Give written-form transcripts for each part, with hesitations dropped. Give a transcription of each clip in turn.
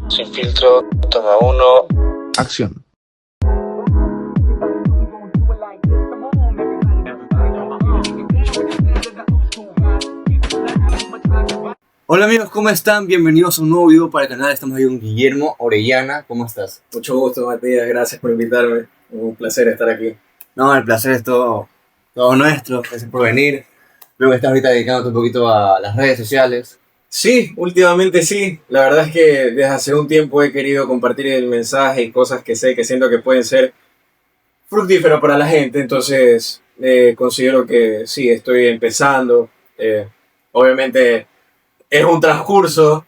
Sin filtro, toma uno. Acción. Hola amigos, ¿cómo están? Bienvenidos a un nuevo video para el canal. Estamos aquí con Guillermo Orellana. ¿Cómo estás? Mucho gusto, Matías. Gracias por invitarme. Un placer estar aquí. No, el placer es todo nuestro. Gracias por venir. Veo que estás ahorita dedicándote un poquito a las redes sociales. Sí, últimamente sí. La verdad es que desde hace un tiempo he querido compartir el mensaje y cosas que sé que siento que pueden ser fructíferas para la gente. Entonces, considero que sí, estoy empezando. Obviamente es un transcurso.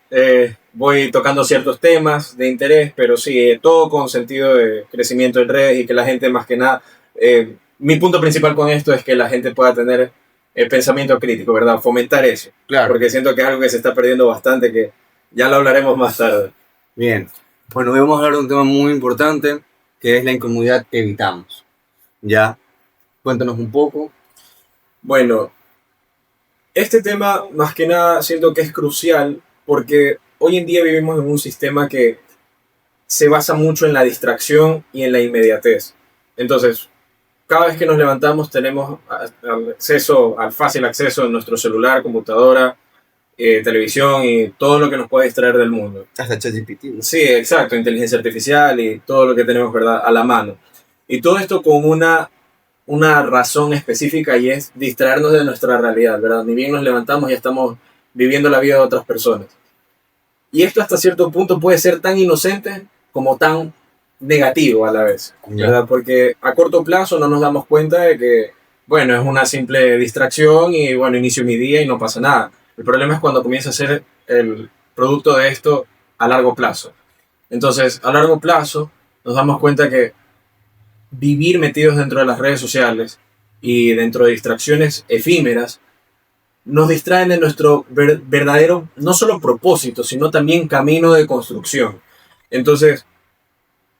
Voy tocando ciertos temas de interés, pero sí, todo con sentido de crecimiento en redes y que la gente más que nada... mi punto principal con esto es que la gente pueda tener el pensamiento crítico, ¿verdad? Fomentar eso. Claro. Porque siento que es algo que se está perdiendo bastante, que ya lo hablaremos más tarde. Bien. Bueno, hoy vamos a hablar de un tema muy importante, que es la incomodidad que evitamos. ¿Ya? Cuéntanos un poco. Bueno, este tema más que nada siento que es crucial porque hoy en día vivimos en un sistema que se basa mucho en la distracción y en la inmediatez. Entonces, cada vez que nos levantamos tenemos fácil acceso a nuestro celular, computadora, televisión y todo lo que nos puede distraer del mundo. Hasta ChatGPT, ¿no? Sí, exacto, inteligencia artificial y todo lo que tenemos, ¿verdad?, a la mano. Y todo esto con una razón específica, y es distraernos de nuestra realidad, ¿verdad? Ni bien nos levantamos y estamos viviendo la vida de otras personas. Y esto hasta cierto punto puede ser tan inocente como tan negativo a la vez, ¿verdad? Porque a corto plazo no nos damos cuenta de que, bueno, es una simple distracción y, bueno, inicio mi día y no pasa nada. El problema es cuando comienza a ser el producto de esto a largo plazo. Entonces, a largo plazo nos damos cuenta que vivir metidos dentro de las redes sociales y dentro de distracciones efímeras nos distraen de nuestro verdadero, no solo propósito, sino también camino de construcción. Entonces,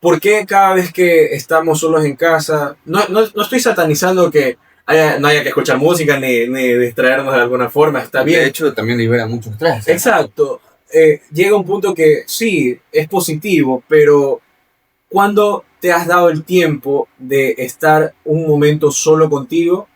¿por qué cada vez que estamos solos en casa? No estoy satanizando que no haya que escuchar música ni distraernos de alguna forma, está bien. De hecho, también libera mucho estrés. Exacto. Llega un punto que sí, es positivo, pero ¿cuándo te has dado el tiempo de estar un momento solo contigo,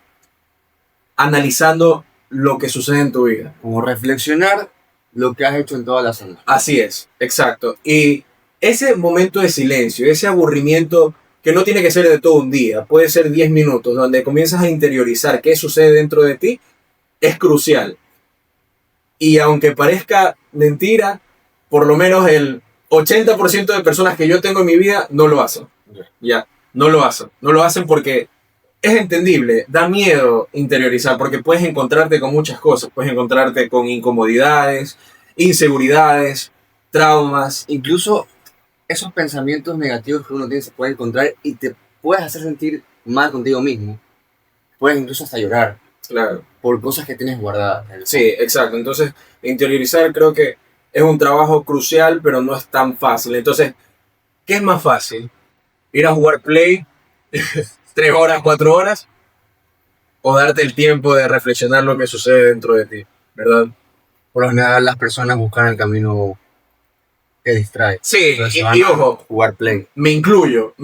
analizando lo que sucede en tu vida? Como reflexionar lo que has hecho en toda la semana. Así es, exacto. Y ese momento de silencio, ese aburrimiento que no tiene que ser de todo un día, puede ser 10 minutos, donde comienzas a interiorizar qué sucede dentro de ti, es crucial. Y aunque parezca mentira, por lo menos el 80% de personas que yo tengo en mi vida no lo hacen. Ya, no lo hacen. No lo hacen porque es entendible, da miedo interiorizar, porque puedes encontrarte con muchas cosas. Puedes encontrarte con incomodidades, inseguridades, traumas. Incluso esos pensamientos negativos que uno tiene se pueden encontrar y te puedes hacer sentir mal contigo mismo. Puedes incluso hasta llorar. Claro. Por cosas que tienes guardadas. Sí, exacto. Entonces, interiorizar creo que es un trabajo crucial, pero no es tan fácil. Entonces, ¿qué es más fácil? ¿Ir a jugar Play 3 horas, 4 horas? ¿O darte el tiempo de reflexionar lo que sucede dentro de ti? ¿Verdad? Por lo general las personas buscan el camino que distrae. Sí, Entonces, y ojo, jugar Play. me incluyo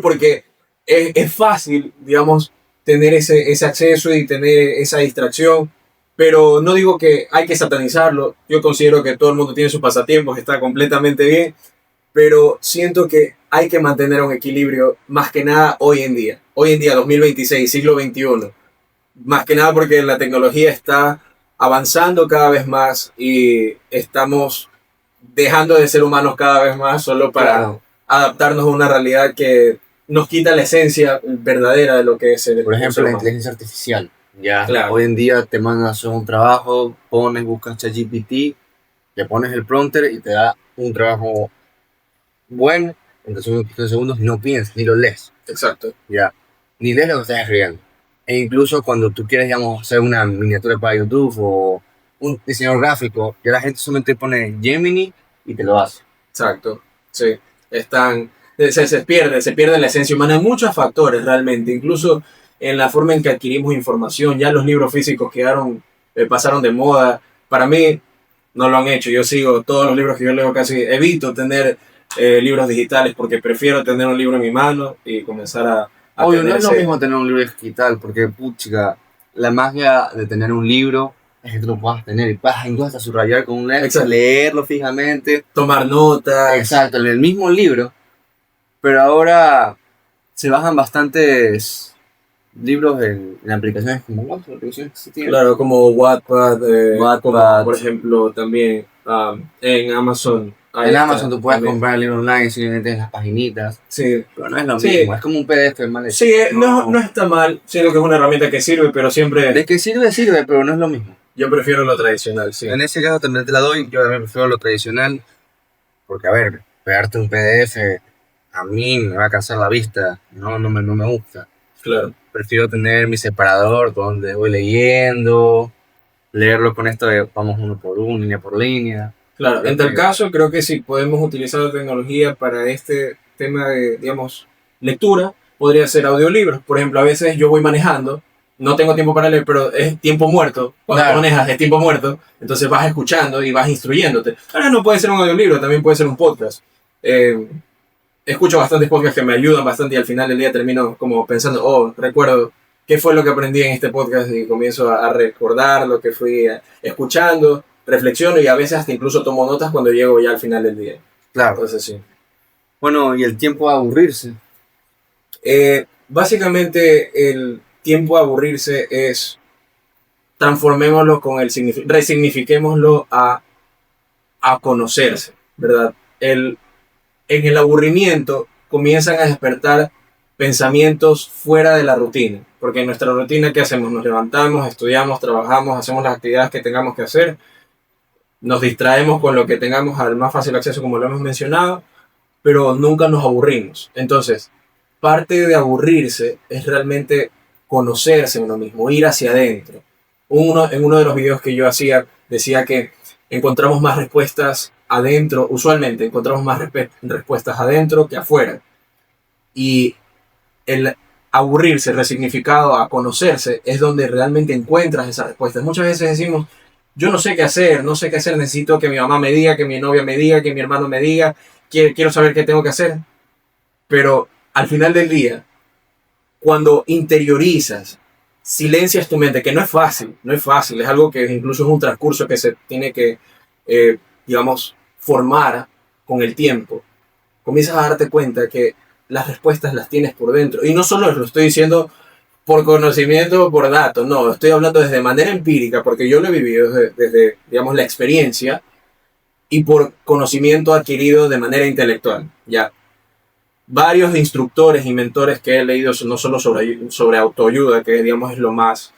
porque es fácil, digamos, tener ese acceso y tener esa distracción, pero no digo que hay que satanizarlo. Yo considero que todo el mundo tiene sus pasatiempos, está completamente bien, pero siento que hay que mantener un equilibrio, más que nada hoy en día, 2026, siglo XXI, más que nada porque la tecnología está avanzando cada vez más y estamos dejando de ser humanos cada vez más solo para adaptarnos a una realidad que nos quita la esencia verdadera de lo que es Por ejemplo, la inteligencia artificial. Ya, claro. Hoy en día te mandan a hacer un trabajo, buscas ChatGPT, le pones el prompter y te da un trabajo bueno en 15 segundos y no piensas, ni lo lees. Exacto. Ya, ni lees lo que estás escribiendo. E incluso cuando tú quieres, digamos, hacer una miniatura para YouTube o un diseñador gráfico, ya la gente solamente pone Gemini y te lo hace. Exacto, sí. Se pierde la esencia humana en muchos factores realmente, incluso en la forma en que adquirimos información. Ya los libros físicos pasaron de moda. Para mí, no lo han hecho. Yo sigo todos los libros que yo leo, casi evito tener libros digitales porque prefiero tener un libro en mi mano y comenzar a Obvio, no tener es lo ese... mismo tener un libro digital, porque, puchica, la magia de tener un libro es que tú lo puedas tener y puedas incluso hasta subrayar con un lápiz, Exacto. leerlo fijamente. Tomar notas. Exacto, en el mismo libro. Pero ahora se bajan bastantes libros en aplicaciones como WhatsApp, aplicaciones que se tienen. Claro, como Wattpad, Wattpad. como por ejemplo también en Amazon. Ahí En está, Amazon tú puedes también. comprar el libro online simplemente en las paginitas. Sí, Pero no es lo Sí. mismo, es como un PDF mal hecho. sí, no está mal. Siento que es una herramienta que sirve, pero siempre De que sirve, pero no es lo mismo. yo prefiero lo tradicional, sí. En ese caso también te la doy, yo también prefiero lo tradicional, porque a ver, pegarte un PDF a mí me va a cansar la vista, no me gusta. Claro. Prefiero tener mi separador donde voy leyendo, leerlo con esto de vamos uno por uno, línea por línea. Claro, en tal caso creo que si podemos utilizar la tecnología para este tema de, digamos, lectura, podría ser audiolibros. Por ejemplo, a veces yo voy manejando, no tengo tiempo para leer, pero es tiempo muerto. Cuando Claro. manejas es tiempo muerto, entonces vas escuchando y vas instruyéndote. Ahora no puede ser un audiolibro, también puede ser un podcast. Escucho bastantes podcasts que me ayudan bastante y al final del día termino como pensando, oh, recuerdo qué fue lo que aprendí en este podcast y comienzo a recordar lo que fui escuchando, reflexiono y a veces hasta incluso tomo notas cuando llego ya al final del día. Claro. Entonces sí. Bueno, y el tiempo a aburrirse. Básicamente el tiempo a aburrirse es transformémoslo con el resignifiquémoslo a conocerse, ¿verdad? En el aburrimiento comienzan a despertar pensamientos fuera de la rutina, porque en nuestra rutina, ¿qué hacemos? Nos levantamos, estudiamos, trabajamos, hacemos las actividades que tengamos que hacer, nos distraemos con lo que tengamos al más fácil acceso, como lo hemos mencionado, pero nunca nos aburrimos. Entonces, parte de aburrirse es realmente conocerse uno mismo, ir hacia adentro. En uno de los videos que yo hacía, decía que encontramos más respuestas adentro, usualmente encontramos más respuestas adentro que afuera. Y el aburrirse, resignificado a conocerse, es donde realmente encuentras esas respuestas. Muchas veces decimos, yo no sé qué hacer, necesito que mi mamá me diga, que mi novia me diga, que mi hermano me diga, quiero saber qué tengo que hacer. Pero al final del día, cuando interiorizas, silencias tu mente, que no es fácil, es algo que incluso es un transcurso que se tiene que, digamos, formar con el tiempo, comienzas a darte cuenta que las respuestas las tienes por dentro. Y no solo lo estoy diciendo por conocimiento o por datos, no, estoy hablando desde manera empírica, porque yo lo he vivido desde digamos, la experiencia y por conocimiento adquirido de manera intelectual, ya. Varios instructores y mentores que he leído, no solo sobre autoayuda, que digamos es lo más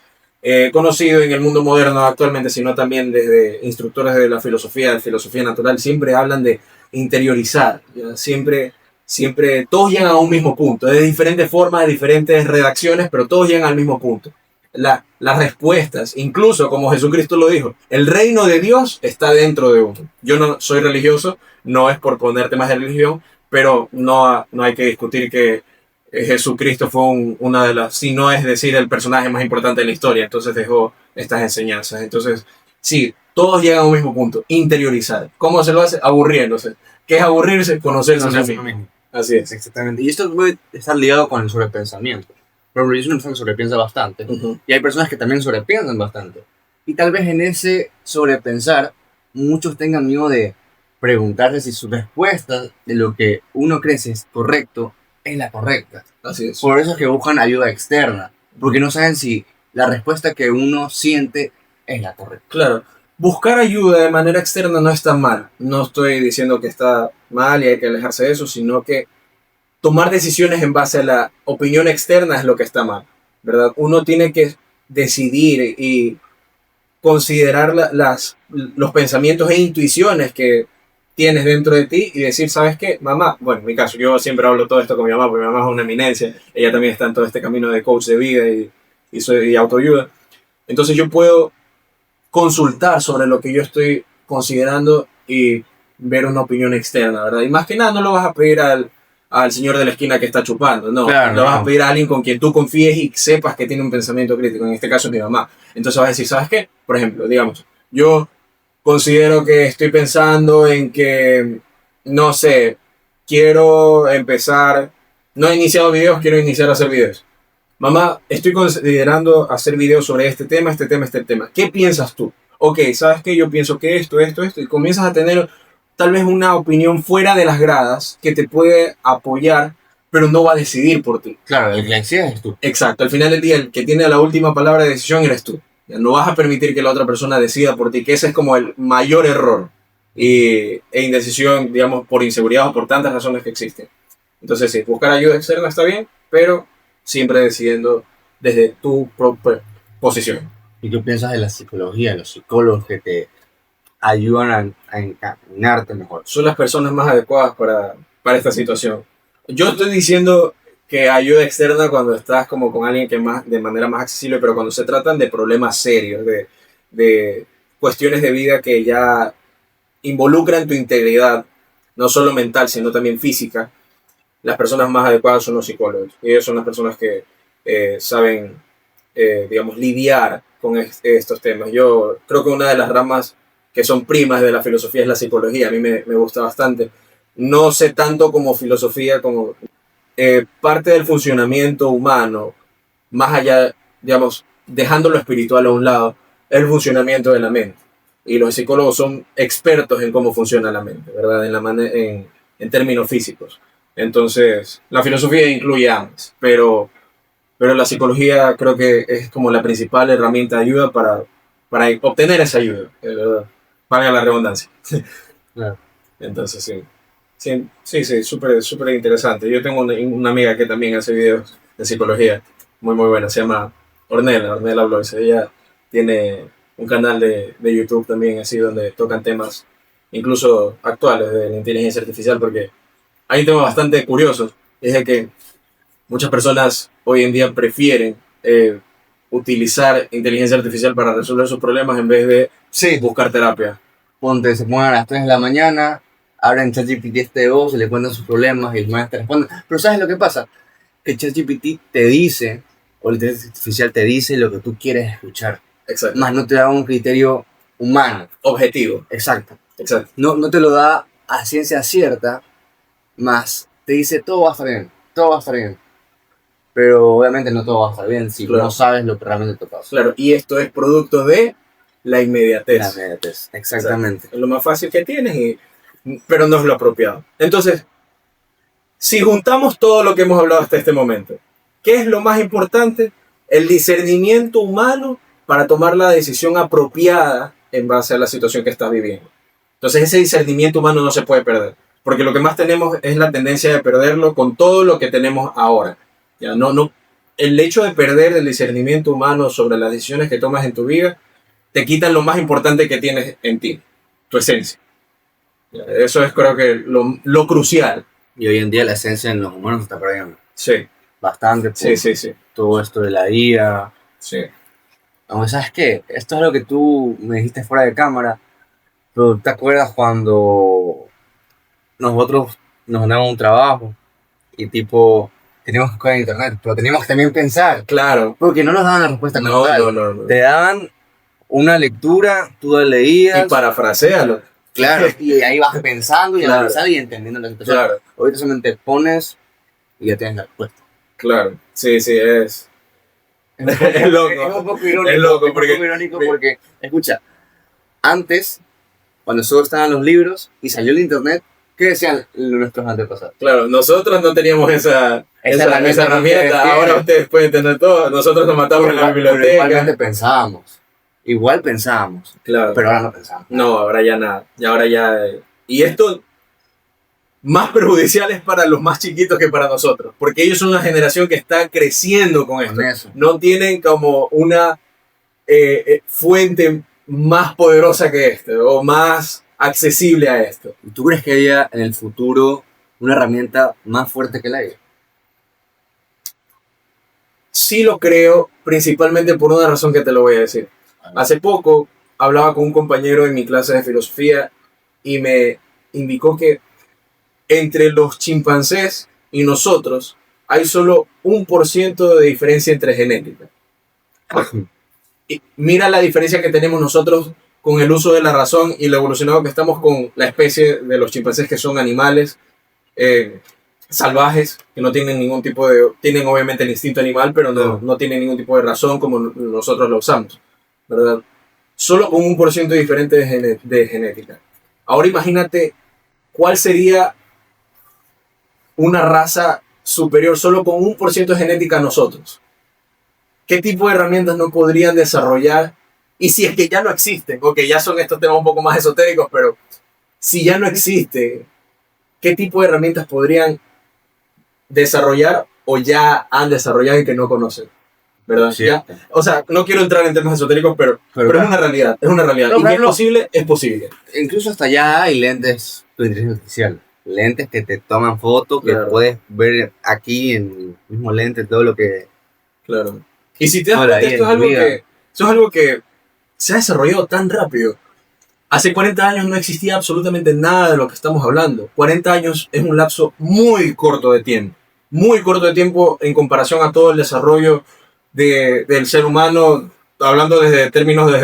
conocido en el mundo moderno actualmente, sino también desde instructores de filosofía natural, siempre hablan de interiorizar, ¿ya? Siempre todos llegan a un mismo punto, de diferentes formas, de diferentes redacciones, pero todos llegan al mismo punto. Las respuestas, incluso como Jesucristo lo dijo, el reino de Dios está dentro de uno. Yo no soy religioso, no es por poner temas de religión, pero no hay que discutir que Jesucristo fue una de las, si no es decir, el personaje más importante de la historia, entonces dejó estas enseñanzas. Entonces, sí, todos llegan a un mismo punto, interiorizar. ¿Cómo se lo hace? Aburriéndose. ¿Qué es aburrirse? Conocerse a sí mismo. Así es. Exactamente. Y esto puede estar ligado con el sobrepensamiento. Pero yo soy una persona que sobrepiensa bastante. Y hay personas que también sobrepiensan bastante. Y tal vez en ese sobrepensar, muchos tengan miedo de preguntarse si su respuesta de lo que uno cree es correcto es la correcta. Así es. Por eso es que buscan ayuda externa. Porque no saben si la respuesta que uno siente es la correcta. Claro. Buscar ayuda de manera externa no está mal. No estoy diciendo que está mal y hay que alejarse de eso, sino que tomar decisiones en base a la opinión externa es lo que está mal, ¿verdad? Uno tiene que decidir y considerar los pensamientos e intuiciones que tienes dentro de ti y decir, ¿sabes qué? Mamá, bueno, en mi caso, yo siempre hablo todo esto con mi mamá, porque mi mamá es una eminencia, ella también está en todo este camino de coach de vida y autoayuda. Entonces yo puedo consultar sobre lo que yo estoy considerando y ver una opinión externa, ¿verdad? Y más que nada no lo vas a pedir al señor de la esquina que está chupando, no, Claro, lo vas no. a pedir a alguien con quien tú confíes y sepas que tiene un pensamiento crítico, en este caso es mi mamá. Entonces vas a decir, ¿sabes qué? Por ejemplo, digamos, yo considero que estoy pensando en que, no sé, quiero empezar, no he iniciado videos, quiero iniciar a hacer videos. Mamá, estoy considerando hacer videos sobre este tema, este tema, este tema. ¿Qué piensas tú? Ok, ¿sabes qué? Yo pienso que esto, y comienzas a tener tal vez una opinión fuera de las gradas que te puede apoyar, pero no va a decidir por ti. Claro, el que decide es tú. Exacto, al final del día el que tiene la última palabra de decisión eres tú. Ya no vas a permitir que la otra persona decida por ti, que ese es como el mayor error e indecisión, digamos, por inseguridad o por tantas razones que existen. Entonces sí, buscar ayuda externa está bien, pero siempre decidiendo desde tu propia posición. ¿Y qué piensas de la psicología, los psicólogos que te ayudan a encaminarte mejor? Son las personas más adecuadas para esta situación. Yo estoy diciendo que ayuda externa cuando estás como con alguien que más de manera más accesible, pero cuando se tratan de problemas serios, de cuestiones de vida que ya involucran tu integridad, no solo mental, sino también física, las personas más adecuadas son los psicólogos. Y ellos son las personas que saben, digamos, lidiar con estos temas. Yo creo que una de las ramas que son primas de la filosofía es la psicología. A mí me gusta bastante. No sé tanto como filosofía, como parte del funcionamiento humano, más allá, digamos, dejando lo espiritual a un lado, es el funcionamiento de la mente. Y los psicólogos son expertos en cómo funciona la mente, ¿verdad? En términos físicos. Entonces, la filosofía incluye ambas, pero la psicología creo que es como la principal herramienta de ayuda para obtener esa ayuda, ¿verdad? Valga la redundancia. Claro. Entonces, sí. Sí, súper interesante. Yo tengo una amiga que también hace videos de psicología muy buena, se llama Ornella Blois. Ella tiene un canal de YouTube también así donde tocan temas incluso actuales de la inteligencia artificial, porque hay un tema bastante curioso, es de que muchas personas hoy en día prefieren utilizar inteligencia artificial para resolver sus problemas en vez de buscar terapia. Se ponen a las 3 de la mañana, abren ChatGPT este voz, se le cuentan sus problemas y el maestro responde. Pero ¿sabes lo que pasa? Que ChatGPT te dice, o la inteligencia artificial te dice lo que tú quieres escuchar. Exacto. Más no te da un criterio humano. Objetivo. Exacto. No te lo da a ciencia cierta, más te dice todo va a estar bien, todo va a estar bien. Pero obviamente no todo va a estar bien si no sabes lo que realmente te pasa. Claro, y esto es producto de la inmediatez. La inmediatez, exactamente. Es lo más fácil que tienes, pero no es lo apropiado. Entonces, si juntamos todo lo que hemos hablado hasta este momento, ¿qué es lo más importante? El discernimiento humano para tomar la decisión apropiada en base a la situación que estás viviendo. Entonces, ese discernimiento humano no se puede perder, porque lo que más tenemos es la tendencia de perderlo con todo lo que tenemos ahora. Ya, el hecho de perder el discernimiento humano sobre las decisiones que tomas en tu vida te quitan lo más importante que tienes en ti, tu esencia. Ya, eso es, creo que, lo crucial. Y hoy en día la esencia en los humanos se está perdiendo. Sí. Bastante. Sí. Todo esto de la IA. Sí. Aunque, ¿sabes qué? Esto es lo que tú me dijiste fuera de cámara. Pero ¿te acuerdas cuando nosotros nos daban un trabajo y tipo teníamos que buscar en internet, pero teníamos que también pensar? Claro. Porque no nos daban la respuesta no. Te daban una lectura, tú la leías. Y parafrasealo. Claro, y ahí vas pensando y analizando y entendiendo la situación. Claro. Ahorita solamente pones y ya tienes la respuesta. Claro, sí, es. Es loco. Es un poco irónico. Es loco porque, escucha, antes, cuando solo estaban los libros y salió el internet, ¿qué decían nuestros antepasados? Claro, nosotros no teníamos esa herramienta. Ahora ustedes pueden tener todo. Nosotros nos matamos en la biblioteca. Igual pensábamos. Claro. Pero ahora no pensamos. No, ahora ya nada. Y ahora ya. Y esto más perjudicial es para los más chiquitos que para nosotros. Porque ellos son una generación que está creciendo con esto. Eso. No tienen como una fuente más poderosa que este. O más accesible a esto. ¿Tú crees que haya en el futuro una herramienta más fuerte que la IA? Sí lo creo, principalmente por una razón que te lo voy a decir. Hace poco hablaba con un compañero en mi clase de filosofía y me indicó que entre los chimpancés y nosotros hay solo 1% de diferencia entre genética. Y mira la diferencia que tenemos nosotros con el uso de la razón y lo evolucionado que estamos con la especie de los chimpancés, que son animales salvajes, que no tienen ningún tipo de... Tienen obviamente el instinto animal, pero no tienen ningún tipo de razón como nosotros lo usamos, ¿verdad? Solo con un % diferente de genética. Ahora imagínate cuál sería una raza superior solo con un % de genética a nosotros. ¿Qué tipo de herramientas no podrían desarrollar? Y si es que ya no existen, ok, ya son estos temas un poco más esotéricos, pero si ya no existen, ¿qué tipo de herramientas podrían desarrollar o ya han desarrollado y que no conocen? ¿Verdad? Sí. Ya, o sea, no quiero entrar en temas esotéricos, pero es una realidad, es una realidad. No, y que es pero- posible, es posible. Incluso hasta ya hay lentes de inteligencia artificial. Lentes que te toman fotos, que Claro. puedes ver aquí en el mismo lente todo lo que... Claro. Y si te das Ahora, cuenta, ahí esto en tu vida. esto es algo que se ha desarrollado tan rápido. Hace 40 años no existía absolutamente nada de lo que estamos hablando. 40 años es un lapso muy corto de tiempo. Muy corto de tiempo en comparación a todo el desarrollo del ser humano, hablando desde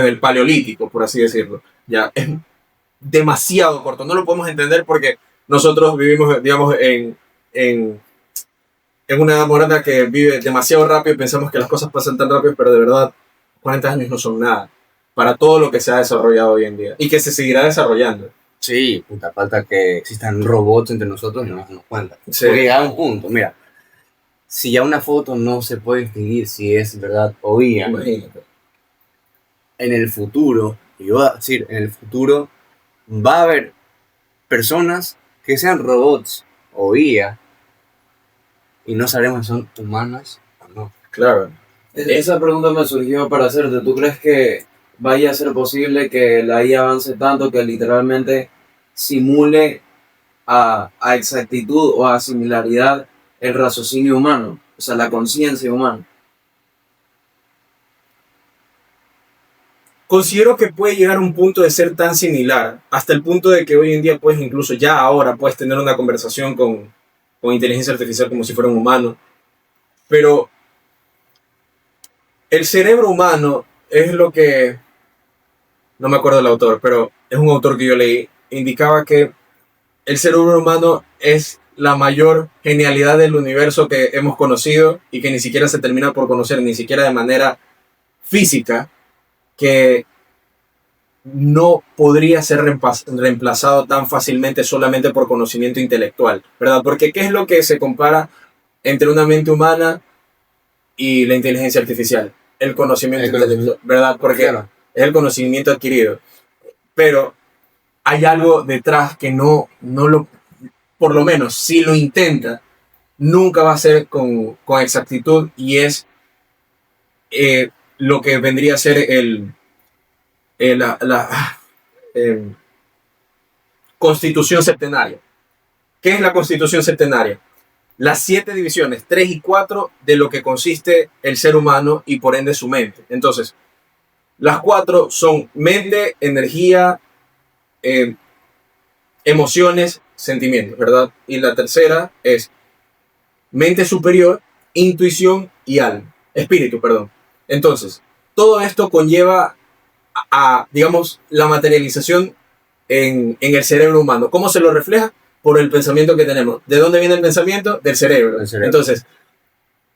el paleolítico, por así decirlo. Ya, es demasiado corto. No lo podemos entender porque nosotros vivimos, digamos, en una edad moderna que vive demasiado rápido y pensamos que las cosas pasan tan rápido, pero de verdad, 40 años no son nada para todo lo que se ha desarrollado hoy en día y que se seguirá desarrollando. Sí, puta, falta que existan robots entre nosotros y no nos damos cuenta. Sí. Porque llega un punto, mira, si ya una foto no se puede distinguir si es verdad o IA, Imagínate. en el futuro, y yo voy a decir, en el futuro va a haber personas que sean robots o IA y no sabremos si son humanas o no. Claro. Esa pregunta me surgió para hacerte. ¿Tú crees que vaya a ser posible que la IA avance tanto que literalmente simule a exactitud o a similaridad el raciocinio humano? O sea, la conciencia humana. Considero que puede llegar a un punto de ser tan similar, hasta el punto de que hoy en día puedes incluso ya ahora puedes tener una conversación con inteligencia artificial como si fuera un humano. Pero el cerebro humano es lo que, no me acuerdo del autor, pero es un autor que yo leí, indicaba que el cerebro humano es la mayor genialidad del universo que hemos conocido y que ni siquiera se termina por conocer, ni siquiera de manera física, que no podría ser reemplazado tan fácilmente solamente por conocimiento intelectual, ¿verdad? Porque ¿qué es lo que se compara entre una mente humana y la inteligencia artificial? El conocimiento intelectual, ¿verdad? Porque Claro. es el conocimiento adquirido. Pero hay algo detrás que no lo, por lo menos si lo intenta, nunca va a ser con exactitud, y es lo que vendría a ser la Constitución Septenaria. ¿Qué es la Constitución Septenaria? Las 7 divisiones, 3 y 4, de lo que consiste el ser humano y por ende su mente. Entonces, las 4 son mente, energía, emociones, sentimientos, ¿verdad? Y la tercera es mente superior, intuición y alma. Espíritu, perdón. Entonces, todo esto conlleva digamos, la materialización en el cerebro humano. ¿Cómo se lo refleja? Por el pensamiento que tenemos. ¿De dónde viene el pensamiento? Del cerebro. Del cerebro. Entonces,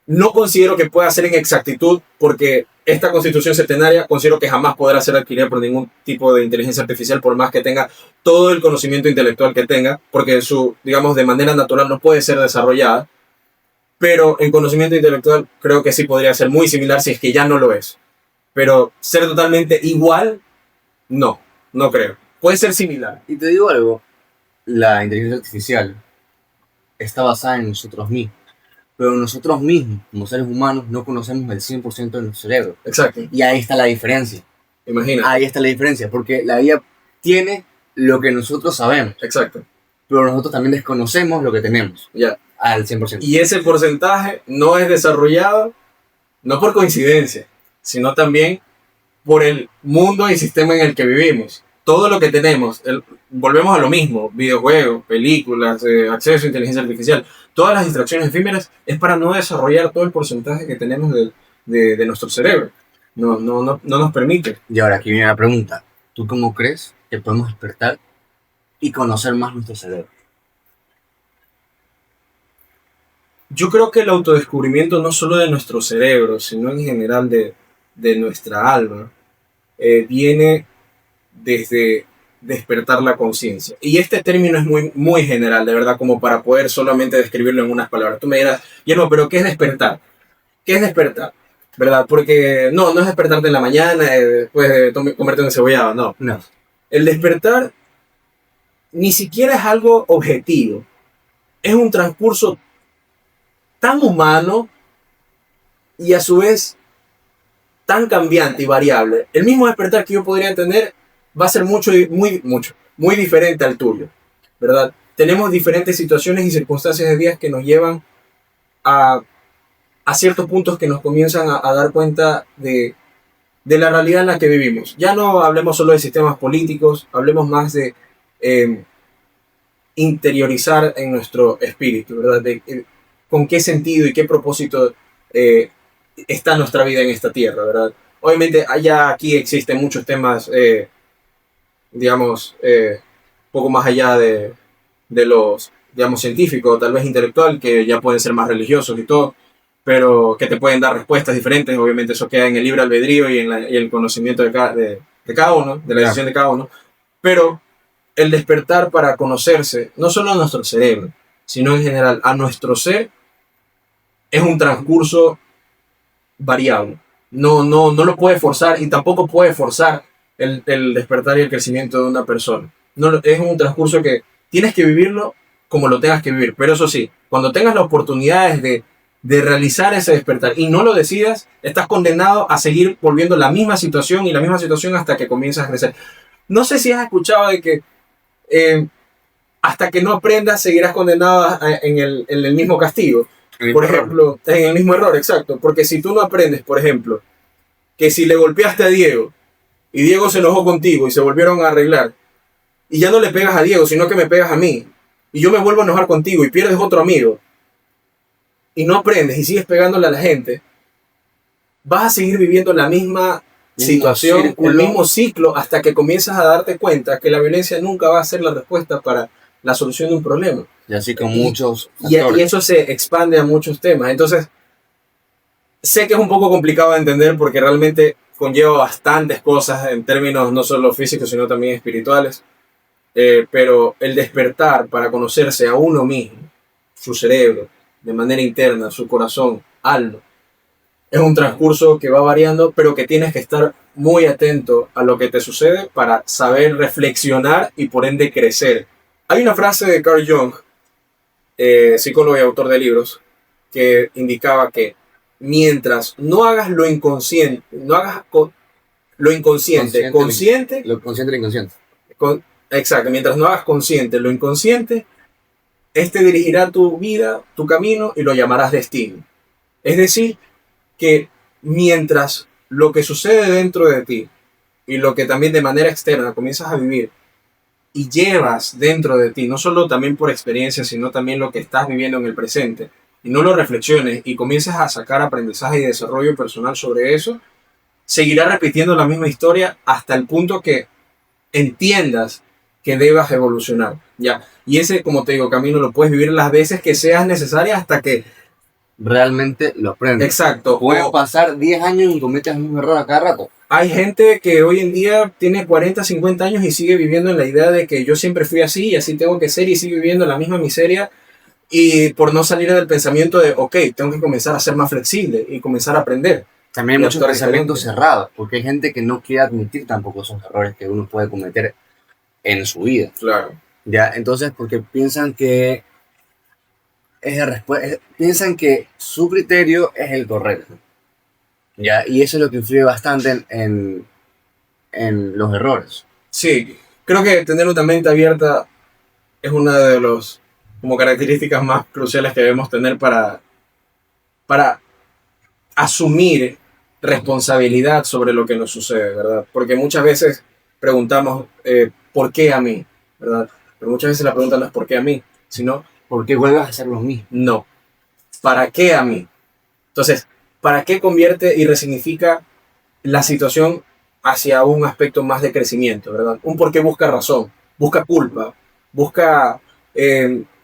no considero que pueda ser en exactitud, porque esta Constitución Septenaria considero que jamás podrá ser adquirida por ningún tipo de inteligencia artificial, por más que tenga todo el conocimiento intelectual que tenga, porque digamos, de manera natural no puede ser desarrollada. Pero en conocimiento intelectual creo que sí podría ser muy similar, si es que ya no lo es. Pero ser totalmente igual, no creo. Puede ser similar. Y te digo algo, la inteligencia artificial está basada en nosotros mismos, pero nosotros mismos, como seres humanos, no conocemos el 100% de nuestro cerebro. Exacto. Y ahí está la diferencia. Imagina. Ahí está la diferencia, porque la IA tiene lo que nosotros sabemos, Exacto. pero nosotros también desconocemos lo que tenemos Ya. al 100%. Y ese porcentaje no es desarrollado, no por coincidencia, sino también por el mundo y sistema en el que vivimos. Todo lo que tenemos, volvemos a lo mismo: videojuegos, películas, acceso a inteligencia artificial, todas las distracciones efímeras, es para no desarrollar todo el porcentaje que tenemos de nuestro cerebro. No nos permite. Y ahora aquí viene la pregunta, ¿Tú cómo crees que podemos despertar y conocer más nuestro cerebro? Yo creo que el autodescubrimiento no solo de nuestro cerebro, sino en general de nuestra alma, viene desde despertar la conciencia. Y este término es muy, muy general, de verdad, como para poder solamente describirlo en unas palabras. Tú me dirás, Guillermo, pero ¿qué es despertar? ¿Qué es despertar? ¿Verdad? Porque no es despertarte en la mañana después de comerte un cebollado, no. No. El despertar ni siquiera es algo objetivo. Es un transcurso tan humano y a su vez tan cambiante y variable. El mismo despertar que yo podría tener va a ser muy diferente al tuyo, ¿verdad? Tenemos diferentes situaciones y circunstancias de vida que nos llevan a ciertos puntos que nos comienzan a dar cuenta de la realidad en la que vivimos. Ya no hablemos solo de sistemas políticos, hablemos más de interiorizar en nuestro espíritu, ¿verdad? Con qué sentido y qué propósito está nuestra vida en esta tierra, ¿verdad? Obviamente allá aquí existen muchos temas, digamos, poco más allá de los, digamos, científicos, tal vez intelectual, que ya pueden ser más religiosos y todo, pero que te pueden dar respuestas diferentes. Obviamente eso queda en el libre albedrío y en el conocimiento de cada uno, de la decisión de cada uno. Pero el despertar para conocerse, no solo a nuestro cerebro, sino en general a nuestro ser, es un transcurso variable. No lo puede forzar y tampoco puede forzar el despertar y el crecimiento de una persona. No, es un transcurso que tienes que vivirlo como lo tengas que vivir. Pero eso sí, cuando tengas las oportunidades de realizar ese despertar y no lo decidas, estás condenado a seguir volviendo la misma situación y la misma situación hasta que comienzas a crecer. No sé si has escuchado de que hasta que no aprendas seguirás condenado en el mismo castigo. Por ejemplo, en el mismo error, exacto. Porque si tú no aprendes, por ejemplo, que si le golpeaste a Diego y Diego se enojó contigo y se volvieron a arreglar y ya no le pegas a Diego, sino que me pegas a mí y yo me vuelvo a enojar contigo y pierdes otro amigo y no aprendes y sigues pegándole a la gente, vas a seguir viviendo la misma situación, el mismo ciclo, hasta que comienzas a darte cuenta que la violencia nunca va a ser la respuesta para la solución de un problema. Y así con muchos y eso se expande a muchos temas. Entonces, sé que es un poco complicado de entender porque realmente conlleva bastantes cosas en términos no solo físicos, sino también espirituales. Pero el despertar para conocerse a uno mismo, su cerebro, de manera interna, su corazón, alma, es un transcurso que va variando, pero que tienes que estar muy atento a lo que te sucede para saber reflexionar y por ende crecer. Hay una frase de Carl Jung, psicólogo y autor de libros, que indicaba que mientras no hagas lo inconsciente, lo inconsciente, consciente, lo consciente y lo inconsciente. Exacto, mientras no hagas consciente lo inconsciente, este dirigirá tu vida, tu camino y lo llamarás destino. Es decir, que mientras lo que sucede dentro de ti y lo que también de manera externa comienzas a vivir y llevas dentro de ti, no solo también por experiencia, sino también lo que estás viviendo en el presente, y no lo reflexiones y comiences a sacar aprendizaje y desarrollo personal sobre eso, seguirás repitiendo la misma historia hasta el punto que entiendas que debas evolucionar, ¿ya? Y ese, como te digo, camino lo puedes vivir las veces que seas necesaria hasta que realmente lo aprendes. Exacto. Pueden pasar 10 años y cometes el mismo error a cada rato. Hay gente que hoy en día tiene 40, 50 años y sigue viviendo en la idea de que yo siempre fui así y así tengo que ser, y sigue viviendo la misma miseria, y por no salir del pensamiento de, ok, tengo que comenzar a ser más flexible y comenzar a aprender. También hay muchos pensamientos cerrados, porque hay gente que no quiere admitir tampoco esos errores que uno puede cometer en su vida. Claro. Ya, entonces, porque piensan que piensan que su criterio es el correcto. Ya, y eso es lo que influye bastante en los errores. Sí, creo que tener una mente abierta es una de las como características más cruciales que debemos tener para asumir responsabilidad sobre lo que nos sucede, ¿verdad? Porque muchas veces preguntamos, ¿por qué a mí? ¿Verdad? Pero muchas veces la pregunta no es ¿por qué a mí? Sino ¿por qué vuelves a hacer lo mismo? No. ¿Para qué a mí? Entonces, ¿para qué convierte y resignifica la situación hacia un aspecto más de crecimiento, ¿verdad? Un por qué busca razón, busca culpa, busca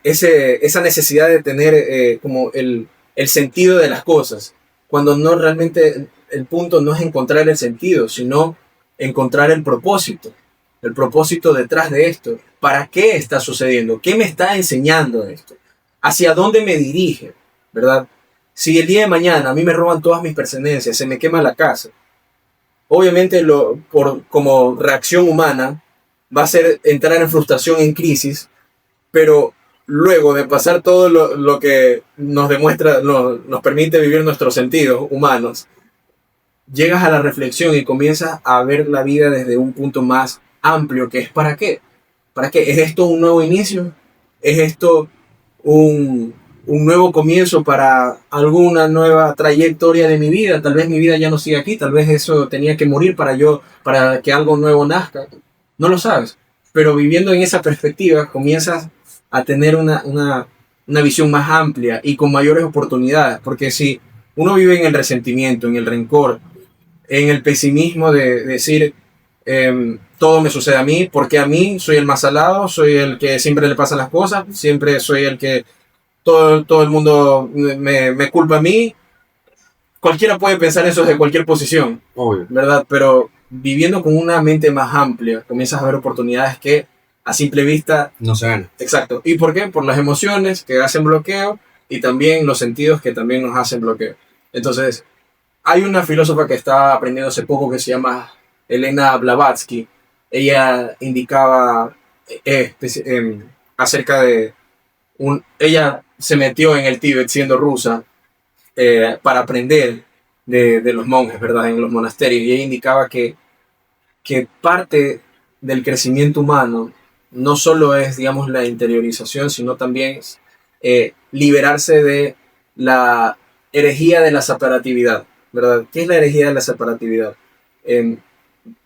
esa necesidad de tener como el sentido de las cosas, cuando no realmente el punto no es encontrar el sentido, sino encontrar el propósito detrás de esto. ¿Para qué está sucediendo? ¿Qué me está enseñando esto? ¿Hacia dónde me dirige? ¿Verdad? Si el día de mañana a mí me roban todas mis pertenencias, se me quema la casa, obviamente como reacción humana va a ser entrar en frustración, en crisis, pero luego de pasar todo lo que nos demuestra, nos permite vivir nuestros sentidos humanos, llegas a la reflexión y comienzas a ver la vida desde un punto más amplio, que es ¿para qué? ¿Para qué? ¿Es esto un nuevo inicio? ¿Es esto un nuevo comienzo para alguna nueva trayectoria de mi vida? Tal vez mi vida ya no siga aquí, tal vez eso tenía que morir para que algo nuevo nazca. No lo sabes, pero viviendo en esa perspectiva comienzas a tener una visión más amplia y con mayores oportunidades, porque si uno vive en el resentimiento, en el rencor, en el pesimismo de decir todo me sucede a mí, porque a mí soy el más salado, soy el que siempre le pasan las cosas, siempre soy el que todo el mundo me culpa a mí. Cualquiera puede pensar eso desde cualquier posición, Obvio. ¿verdad? Pero viviendo con una mente más amplia, comienzas a ver oportunidades que a simple vista... No se ven. Exacto. ¿Y por qué? Por las emociones que hacen bloqueo y también los sentidos que también nos hacen bloqueo. Entonces, hay una filósofa que estaba aprendiendo hace poco que se llama Elena Blavatsky. Ella indicaba acerca de... Ella se metió en el Tíbet siendo rusa para aprender de los monjes, ¿verdad? En los monasterios. Y ella indicaba que parte del crecimiento humano no solo es, digamos, la interiorización, sino también liberarse de la herejía de la separatividad, ¿verdad? ¿Qué es la herejía de la separatividad?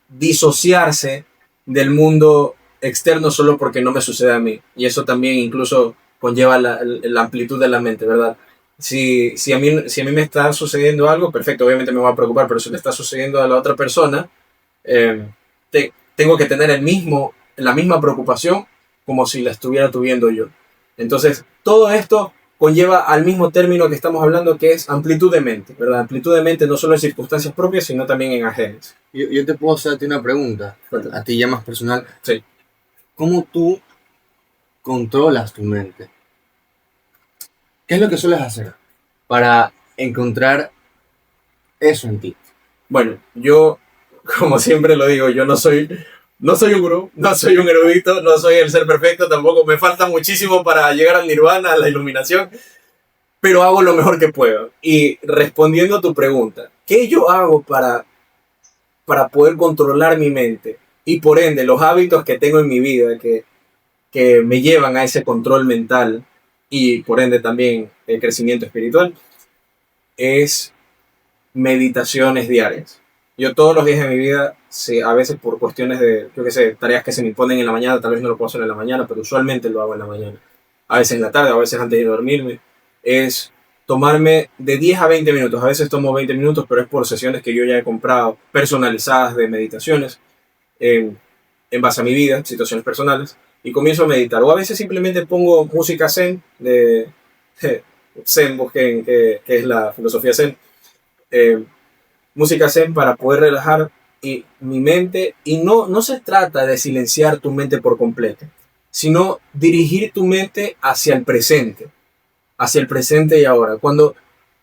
Disociarse del mundo externo solo porque no me sucede a mí. Y eso también incluso conlleva la amplitud de la mente, ¿verdad? Si a mí me está sucediendo algo, perfecto, obviamente me va a preocupar, pero si le está sucediendo a la otra persona, tengo que tener la misma preocupación como si la estuviera tuviendo yo. Entonces, todo esto conlleva al mismo término que estamos hablando, que es amplitud de mente, ¿verdad? Amplitud de mente no solo en circunstancias propias, sino también en ajenas. Yo te puedo hacerte una pregunta, a ti ya más personal. Sí. ¿Cómo tú controlas tu mente? ¿Qué es lo que sueles hacer para encontrar eso en ti? Bueno, yo, como siempre lo digo, yo no soy un gurú, no soy un erudito, no soy el ser perfecto, tampoco me falta muchísimo para llegar al nirvana, a la iluminación, pero hago lo mejor que puedo. Y respondiendo a tu pregunta, ¿qué yo hago para poder controlar mi mente? Y por ende, los hábitos que tengo en mi vida que me llevan a ese control mental y por ende también el crecimiento espiritual, es meditaciones diarias. Yo todos los días de mi vida, a veces por cuestiones de, yo qué sé, tareas que se me imponen en la mañana, tal vez no lo puedo hacer en la mañana, pero usualmente lo hago en la mañana. A veces en la tarde, a veces antes de dormirme. Es tomarme de 10 a 20 minutos. A veces tomo 20 minutos, pero es por sesiones que yo ya he comprado, personalizadas de meditaciones, en base a mi vida, situaciones personales, y comienzo a meditar. O a veces simplemente pongo música zen, zen, busquen que es la filosofía zen. Música zen para poder relajar mi mente, y no se trata de silenciar tu mente por completo, sino dirigir tu mente hacia el presente y ahora. Cuando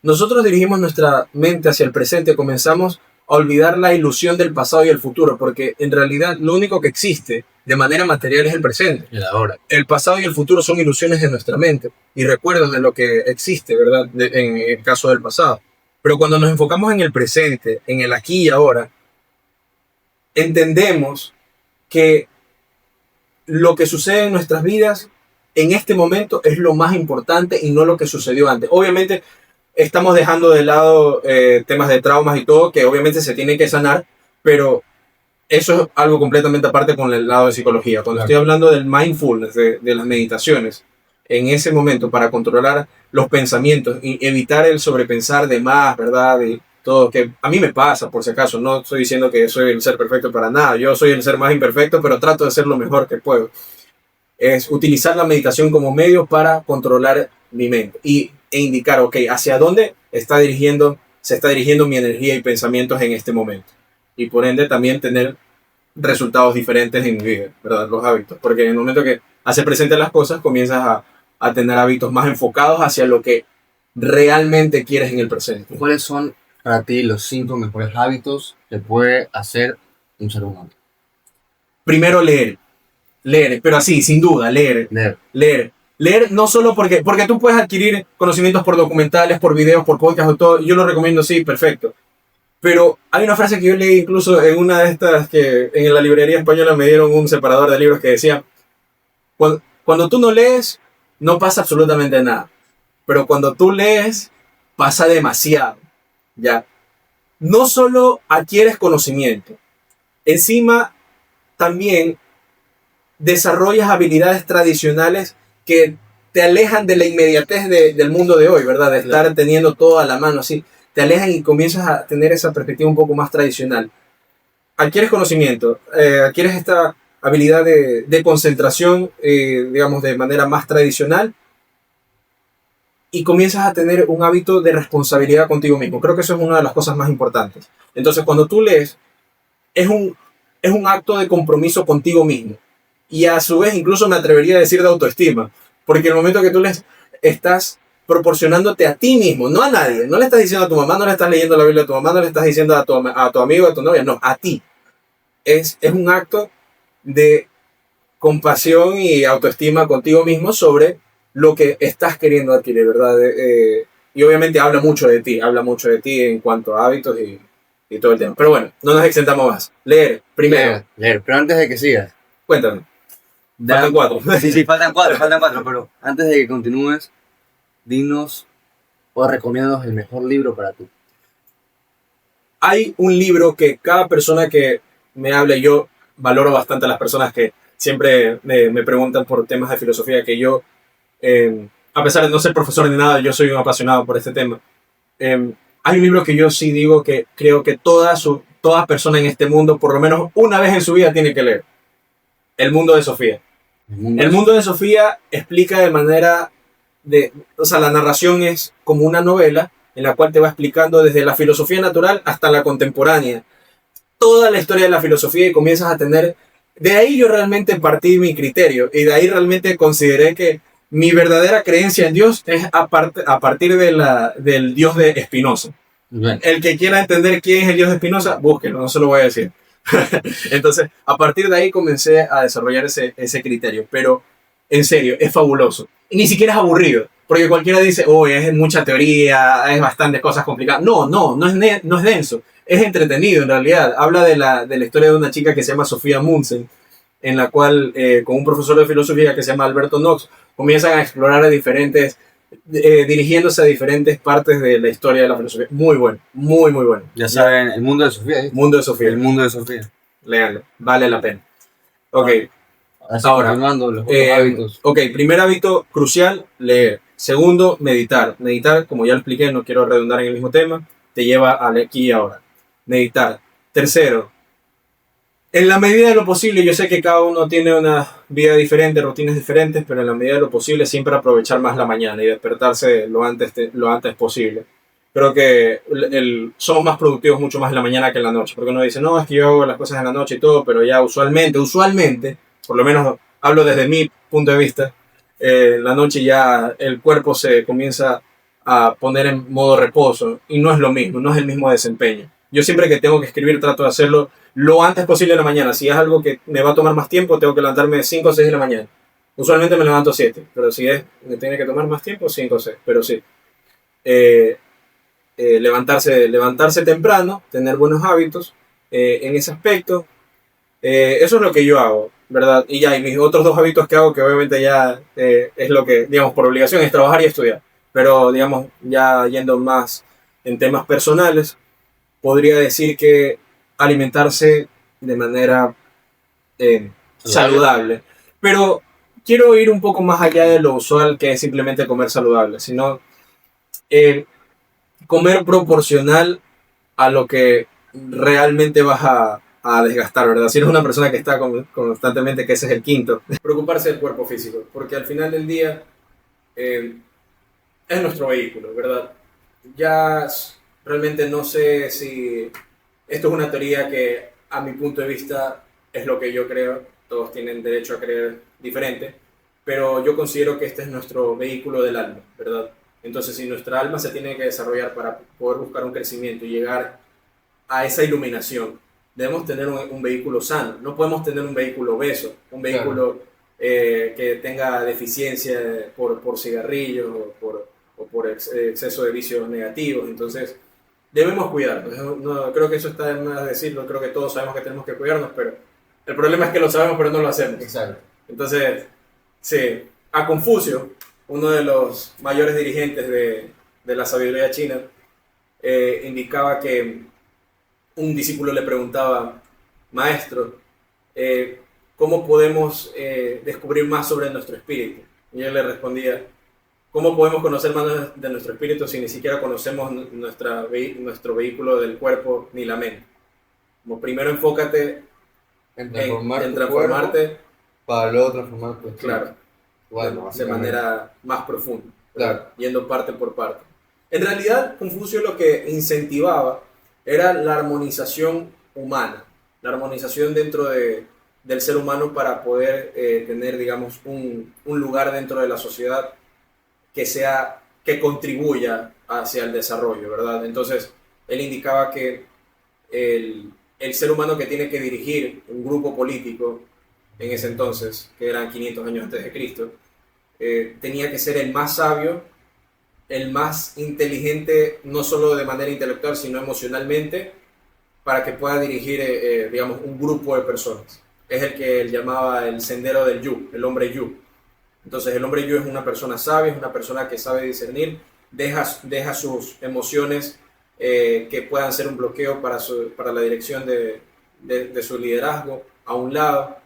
nosotros dirigimos nuestra mente hacia el presente, comenzamos a olvidar la ilusión del pasado y el futuro, porque en realidad lo único que existe de manera material es el presente. El ahora. El pasado y el futuro son ilusiones de nuestra mente y recuerdos de lo que existe, ¿verdad? En el caso del pasado. Pero cuando nos enfocamos en el presente, en el aquí y ahora, entendemos que lo que sucede en nuestras vidas en este momento es lo más importante y no lo que sucedió antes. Obviamente estamos dejando de lado temas de traumas y todo, que obviamente se tienen que sanar, pero eso es algo completamente aparte con el lado de psicología. Cuando estoy hablando del mindfulness, de las meditaciones, en ese momento para controlar los pensamientos y evitar el sobrepensar de más, ¿verdad? todo, que a mí me pasa, por si acaso, no estoy diciendo que soy el ser perfecto para nada, yo soy el ser más imperfecto, pero trato de ser lo mejor que puedo. Es utilizar la meditación como medio para controlar mi mente e indicar, ok, hacia dónde se está dirigiendo mi energía y pensamientos en este momento. Y por ende también tener resultados diferentes en mi vida, ¿verdad? Los hábitos, porque en el momento que haces presente las cosas, comienzas a tener hábitos más enfocados hacia lo que realmente quieres en el presente. ¿Cuáles son para ti los 5 mejores hábitos que puede hacer un ser humano? Primero leer, pero así, sin duda, leer no solo porque tú puedes adquirir conocimientos por documentales, por videos, por podcasts o todo, yo lo recomiendo, sí, perfecto. Pero hay una frase que yo leí incluso en una de estas que en la librería española me dieron un separador de libros que decía, cuando tú no lees, no pasa absolutamente nada. Pero cuando tú lees, pasa demasiado. ¿Ya? No solo adquieres conocimiento, encima también desarrollas habilidades tradicionales que te alejan de la inmediatez del mundo de hoy, ¿verdad? De estar teniendo todo a la mano así. Te alejan y comienzas a tener esa perspectiva un poco más tradicional. Adquieres conocimiento, adquieres esta habilidad de concentración, digamos, de manera más tradicional, y comienzas a tener un hábito de responsabilidad contigo mismo. Creo que eso es una de las cosas más importantes. Entonces, cuando tú lees, es un acto de compromiso contigo mismo. Y a su vez, incluso me atrevería a decir de autoestima. Porque el momento que tú lees, estás proporcionándote a ti mismo, no a nadie. No le estás diciendo a tu mamá, no le estás leyendo la Biblia a tu mamá, no le estás diciendo a tu amigo, a tu novia, no, a ti. Es un acto de compasión y autoestima contigo mismo sobre lo que estás queriendo adquirir, ¿verdad? Y obviamente habla mucho de ti en cuanto a hábitos y todo el tema. Pero bueno, no nos extentamos más. Leer, primero. Leer. Pero antes de que sigas. Cuéntame. Faltan 4. Sí, faltan 4, pero antes de que continúes, dinos o recomiendas el mejor libro para ti. Hay un libro que cada persona que me hable, yo valoro bastante a las personas que siempre me preguntan por temas de filosofía, que yo, a pesar de no ser profesor ni nada, yo soy un apasionado por este tema. Hay un libro que yo sí digo que creo que toda persona en este mundo, por lo menos una vez en su vida, tiene que leer. El mundo de Sofía. El mundo de Sofía explica de manera o sea, la narración es como una novela en la cual te va explicando desde la filosofía natural hasta la contemporánea toda la historia de la filosofía, y comienzas a tener... De ahí yo realmente partí mi criterio, y de ahí realmente consideré que mi verdadera creencia en Dios es a partir del Dios de Spinoza. Bien. El que quiera entender quién es el Dios de Spinoza, búsquelo, no se lo voy a decir. Entonces, a partir de ahí comencé a desarrollar ese criterio. Pero, en serio, es fabuloso. Y ni siquiera es aburrido. Porque cualquiera dice, oh, es mucha teoría, es bastantes cosas complicadas. No es denso. Es entretenido, en realidad. Habla de la historia de una chica que se llama Sofía Munsen, en la cual, con un profesor de filosofía que se llama Alberto Knox, comienzan a explorar dirigiéndose a diferentes partes de la historia de la filosofía. Muy bueno, muy bueno. Ya saben, el mundo de Sofía. ¿Eh? Mundo de Sofía. El mundo de Sofía. Léanlo, vale la pena. Ok, ahora continuando los otros hábitos. Ok, primer hábito crucial, leer. Segundo, meditar. Meditar, como ya lo expliqué, no quiero redundar en el mismo tema, te lleva al aquí y ahora. Meditar. Tercero, en la medida de lo posible, yo sé que cada uno tiene una vida diferente, rutinas diferentes, pero en la medida de lo posible siempre aprovechar más la mañana y despertarse lo antes posible. Creo que somos más productivos mucho más en la mañana que en la noche, porque uno dice, no, es que yo hago las cosas en la noche y todo, pero ya usualmente, por lo menos hablo desde mi punto de vista, la noche ya el cuerpo se comienza a poner en modo reposo y no es lo mismo, no es el mismo desempeño. Yo siempre que tengo que escribir trato de hacerlo lo antes posible en la mañana. Si es algo que me va a tomar más tiempo, tengo que levantarme 5 o 6 de la mañana. Usualmente me levanto 7, pero si me tiene que tomar más tiempo, 5 o 6, pero sí. Levantarse temprano, tener buenos hábitos en ese aspecto. Eso es lo que yo hago, ¿verdad? Y mis otros 2 hábitos que hago, que obviamente ya es lo que, digamos, por obligación, es trabajar y estudiar. Pero, digamos, ya yendo más en temas personales, podría decir que alimentarse de manera saludable. Pero quiero ir un poco más allá de lo usual, que es simplemente comer saludable, sino comer proporcional a lo que realmente vas a desgastar, ¿verdad? Si eres una persona que está constantemente, que ese es el quinto, preocuparse del cuerpo físico, porque al final del día es nuestro vehículo, ¿verdad? Ya realmente no sé si esto es una teoría que a mi punto de vista es lo que yo creo, todos tienen derecho a creer diferente, pero yo considero que este es nuestro vehículo del alma, ¿verdad? Entonces, si nuestra alma se tiene que desarrollar para poder buscar un crecimiento y llegar a esa iluminación, debemos tener un vehículo sano. No podemos tener un vehículo obeso, un vehículo que tenga deficiencia por cigarrillos o por exceso de vicios negativos. Entonces, debemos cuidarnos. No, creo que eso está de más decirlo. Creo que todos sabemos que tenemos que cuidarnos, pero el problema es que lo sabemos, pero no lo hacemos. Exacto. Entonces, sí, a Confucio, uno de los mayores dirigentes de la sabiduría china, indicaba que un discípulo le preguntaba, maestro, ¿cómo podemos descubrir más sobre nuestro espíritu? Y él le respondía, ¿cómo podemos conocer más de nuestro espíritu si ni siquiera conocemos nuestro vehículo del cuerpo ni la mente? Como primero enfócate En en transformarte para luego transformar tu espíritu. claro, Bueno, de manera más profunda, Claro. yendo parte por parte. En realidad, Confucio lo que incentivaba era la armonización humana, la armonización dentro del ser humano para poder tener, digamos, un lugar dentro de la sociedad que contribuya hacia el desarrollo, ¿verdad? Entonces, él indicaba que el ser humano que tiene que dirigir un grupo político en ese entonces, que eran 500 años antes de Cristo, tenía que ser el más sabio, el más inteligente, no solo de manera intelectual, sino emocionalmente, para que pueda dirigir, digamos, un grupo de personas. Es el que él llamaba el sendero del Yu, el hombre Yu. Entonces, el hombre Yu es una persona sabia, es una persona que sabe discernir, deja sus emociones que puedan ser un bloqueo para la dirección de su liderazgo a un lado,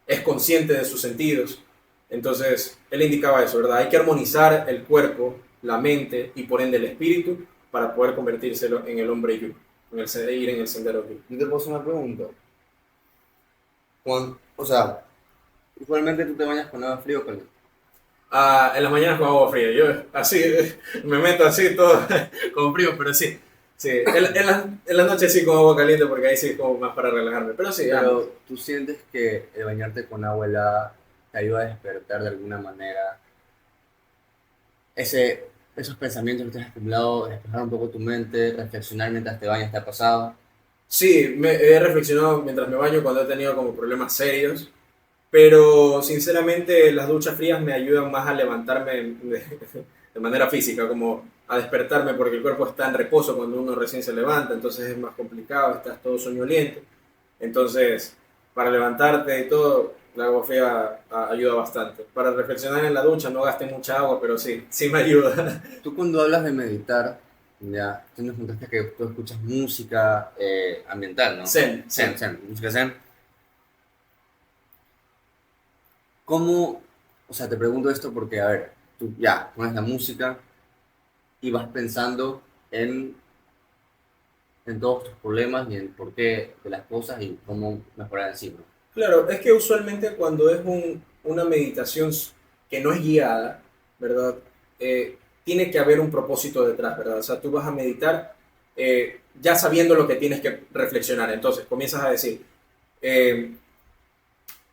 es consciente de sus sentidos. Entonces, él indicaba eso, ¿verdad? Hay que armonizar el cuerpo, la mente y por ende el espíritu para poder convertírselo en el hombre Yu, ir en el sendero Yu. Yo te puedo hacer una pregunta. O sea, usualmente tú te bañas con agua fría o caliente. En las mañanas con agua fría, yo así me meto así todo con frío, pero sí. Sí, en la noche sí con agua caliente porque ahí sí es como más para relajarme, pero sí. Pero tú sientes que el bañarte con agua helada te ayuda a despertar de alguna manera esos pensamientos que te has acumulado, despejar un poco tu mente, reflexionar mientras te bañas, ¿te ha pasado? Sí, he reflexionado mientras me baño cuando he tenido como problemas serios, pero sinceramente las duchas frías me ayudan más a levantarme de manera física, como a despertarme porque el cuerpo está en reposo cuando uno recién se levanta, entonces es más complicado, estás todo soñoliento. Entonces, para levantarte y todo, la agua fría ayuda bastante. Para reflexionar en la ducha no gaste mucha agua, pero sí me ayuda. Tú cuando hablas de meditar, ya, tú nos contaste que tú escuchas música ambiental, ¿no? Zen. Música zen. ¿Cómo, o sea, te pregunto esto porque, a ver, tú ya pones la música y vas pensando en todos tus problemas y en el porqué de las cosas y cómo mejorar encima? Claro, es que usualmente cuando es una meditación que no es guiada, ¿verdad? Tiene que haber un propósito detrás, ¿verdad? O sea, tú vas a meditar ya sabiendo lo que tienes que reflexionar. Entonces, comienzas a decir,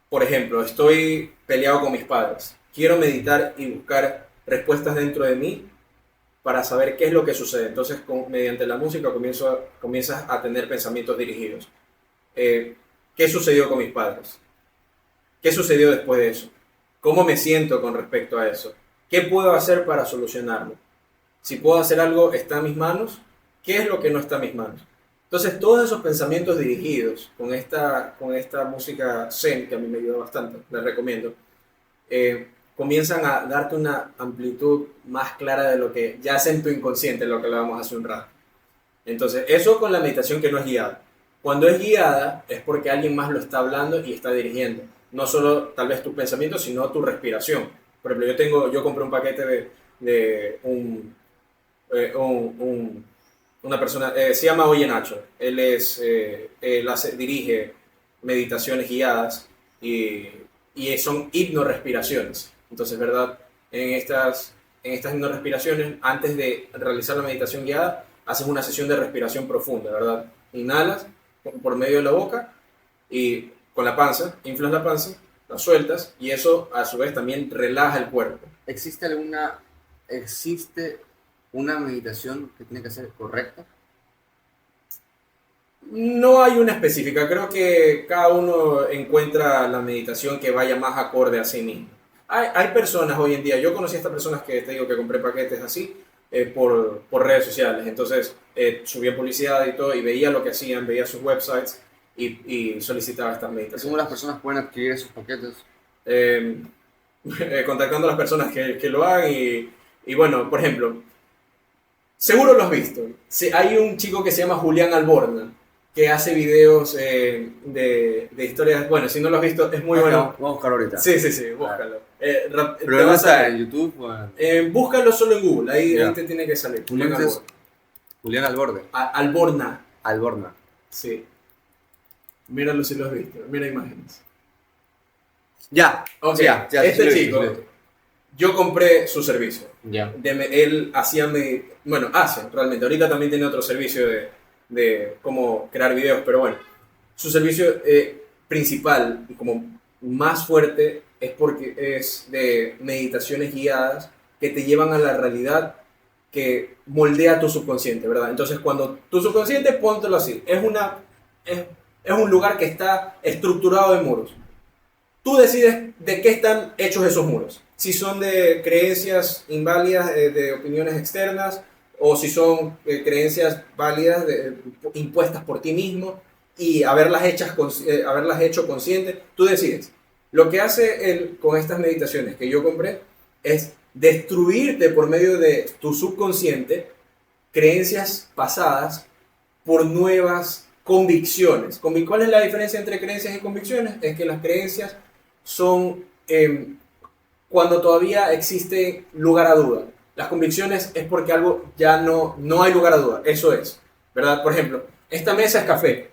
por ejemplo, estoy peleado con mis padres. Quiero meditar y buscar respuestas dentro de mí para saber qué es lo que sucede. Entonces, mediante la música comienzas a tener pensamientos dirigidos. ¿Qué sucedió con mis padres? ¿Qué sucedió después de eso? ¿Cómo me siento con respecto a eso? ¿Qué puedo hacer para solucionarlo? Si puedo hacer algo, ¿está en mis manos? ¿Qué es lo que no está en mis manos? Entonces, todos esos pensamientos dirigidos con esta música zen, que a mí me ayuda bastante, les recomiendo, comienzan a darte una amplitud más clara de lo que ya es en tu inconsciente, lo que hablábamos hace un rato. Entonces, eso con la meditación que no es guiada. Cuando es guiada es porque alguien más lo está hablando y está dirigiendo. No solo tal vez tu pensamiento, sino tu respiración. Por ejemplo, yo compré un paquete de un una persona, se llama Oye Nacho. Dirige meditaciones guiadas y son hipnorrespiraciones. Entonces, ¿verdad? En estas hipnorrespiraciones, antes de realizar la meditación guiada, haces una sesión de respiración profunda, ¿verdad? Inhalas por medio de la boca y con la panza, inflas la panza, la sueltas y eso a su vez también relaja el cuerpo. ¿Existe una meditación que tiene que ser correcta? No hay una específica, creo que cada uno encuentra la meditación que vaya más acorde a sí mismo. Hay personas hoy en día, yo conocí a estas personas que te digo que compré paquetes así por redes sociales, entonces subía publicidad y todo y veía lo que hacían, veía sus websites y solicitaba estas meditaciones. ¿Cómo las personas pueden adquirir esos paquetes? Contactando a las personas que lo hagan y bueno, por ejemplo, seguro lo has visto, hay un chico que se llama Julián Alborna, que hace videos de historias. Bueno, si no lo has visto, es muy bueno. Vamos a buscarlo ahorita. Sí, búscalo. ¿Pero no está en YouTube? Búscalo solo en Google, ahí te tiene que salir. Julián Alborna. Alborna. Alborna. Sí. Míralo si lo has visto, mira imágenes. Ya. Okay. Ya, este chico, yo compré su servicio. Ya. Él hace realmente. Ahorita también tiene otro servicio de cómo crear videos, pero bueno, su servicio principal y como más fuerte es porque es de meditaciones guiadas que te llevan a la realidad que moldea tu subconsciente, ¿verdad? Entonces cuando tu subconsciente, póntelo así, es un lugar que está estructurado de muros. Tú decides de qué están hechos esos muros, si son de creencias inválidas, de opiniones externas, o si son creencias válidas impuestas por ti mismo y haberlas hecho consciente, tú decides. Lo que hace él con estas meditaciones que yo compré es destruirte por medio de tu subconsciente creencias pasadas por nuevas convicciones. ¿Cuál es la diferencia entre creencias y convicciones? Es que las creencias son cuando todavía existe lugar a duda. Las convicciones es porque algo ya no hay lugar a duda. Eso es, ¿verdad? Por ejemplo, esta mesa es café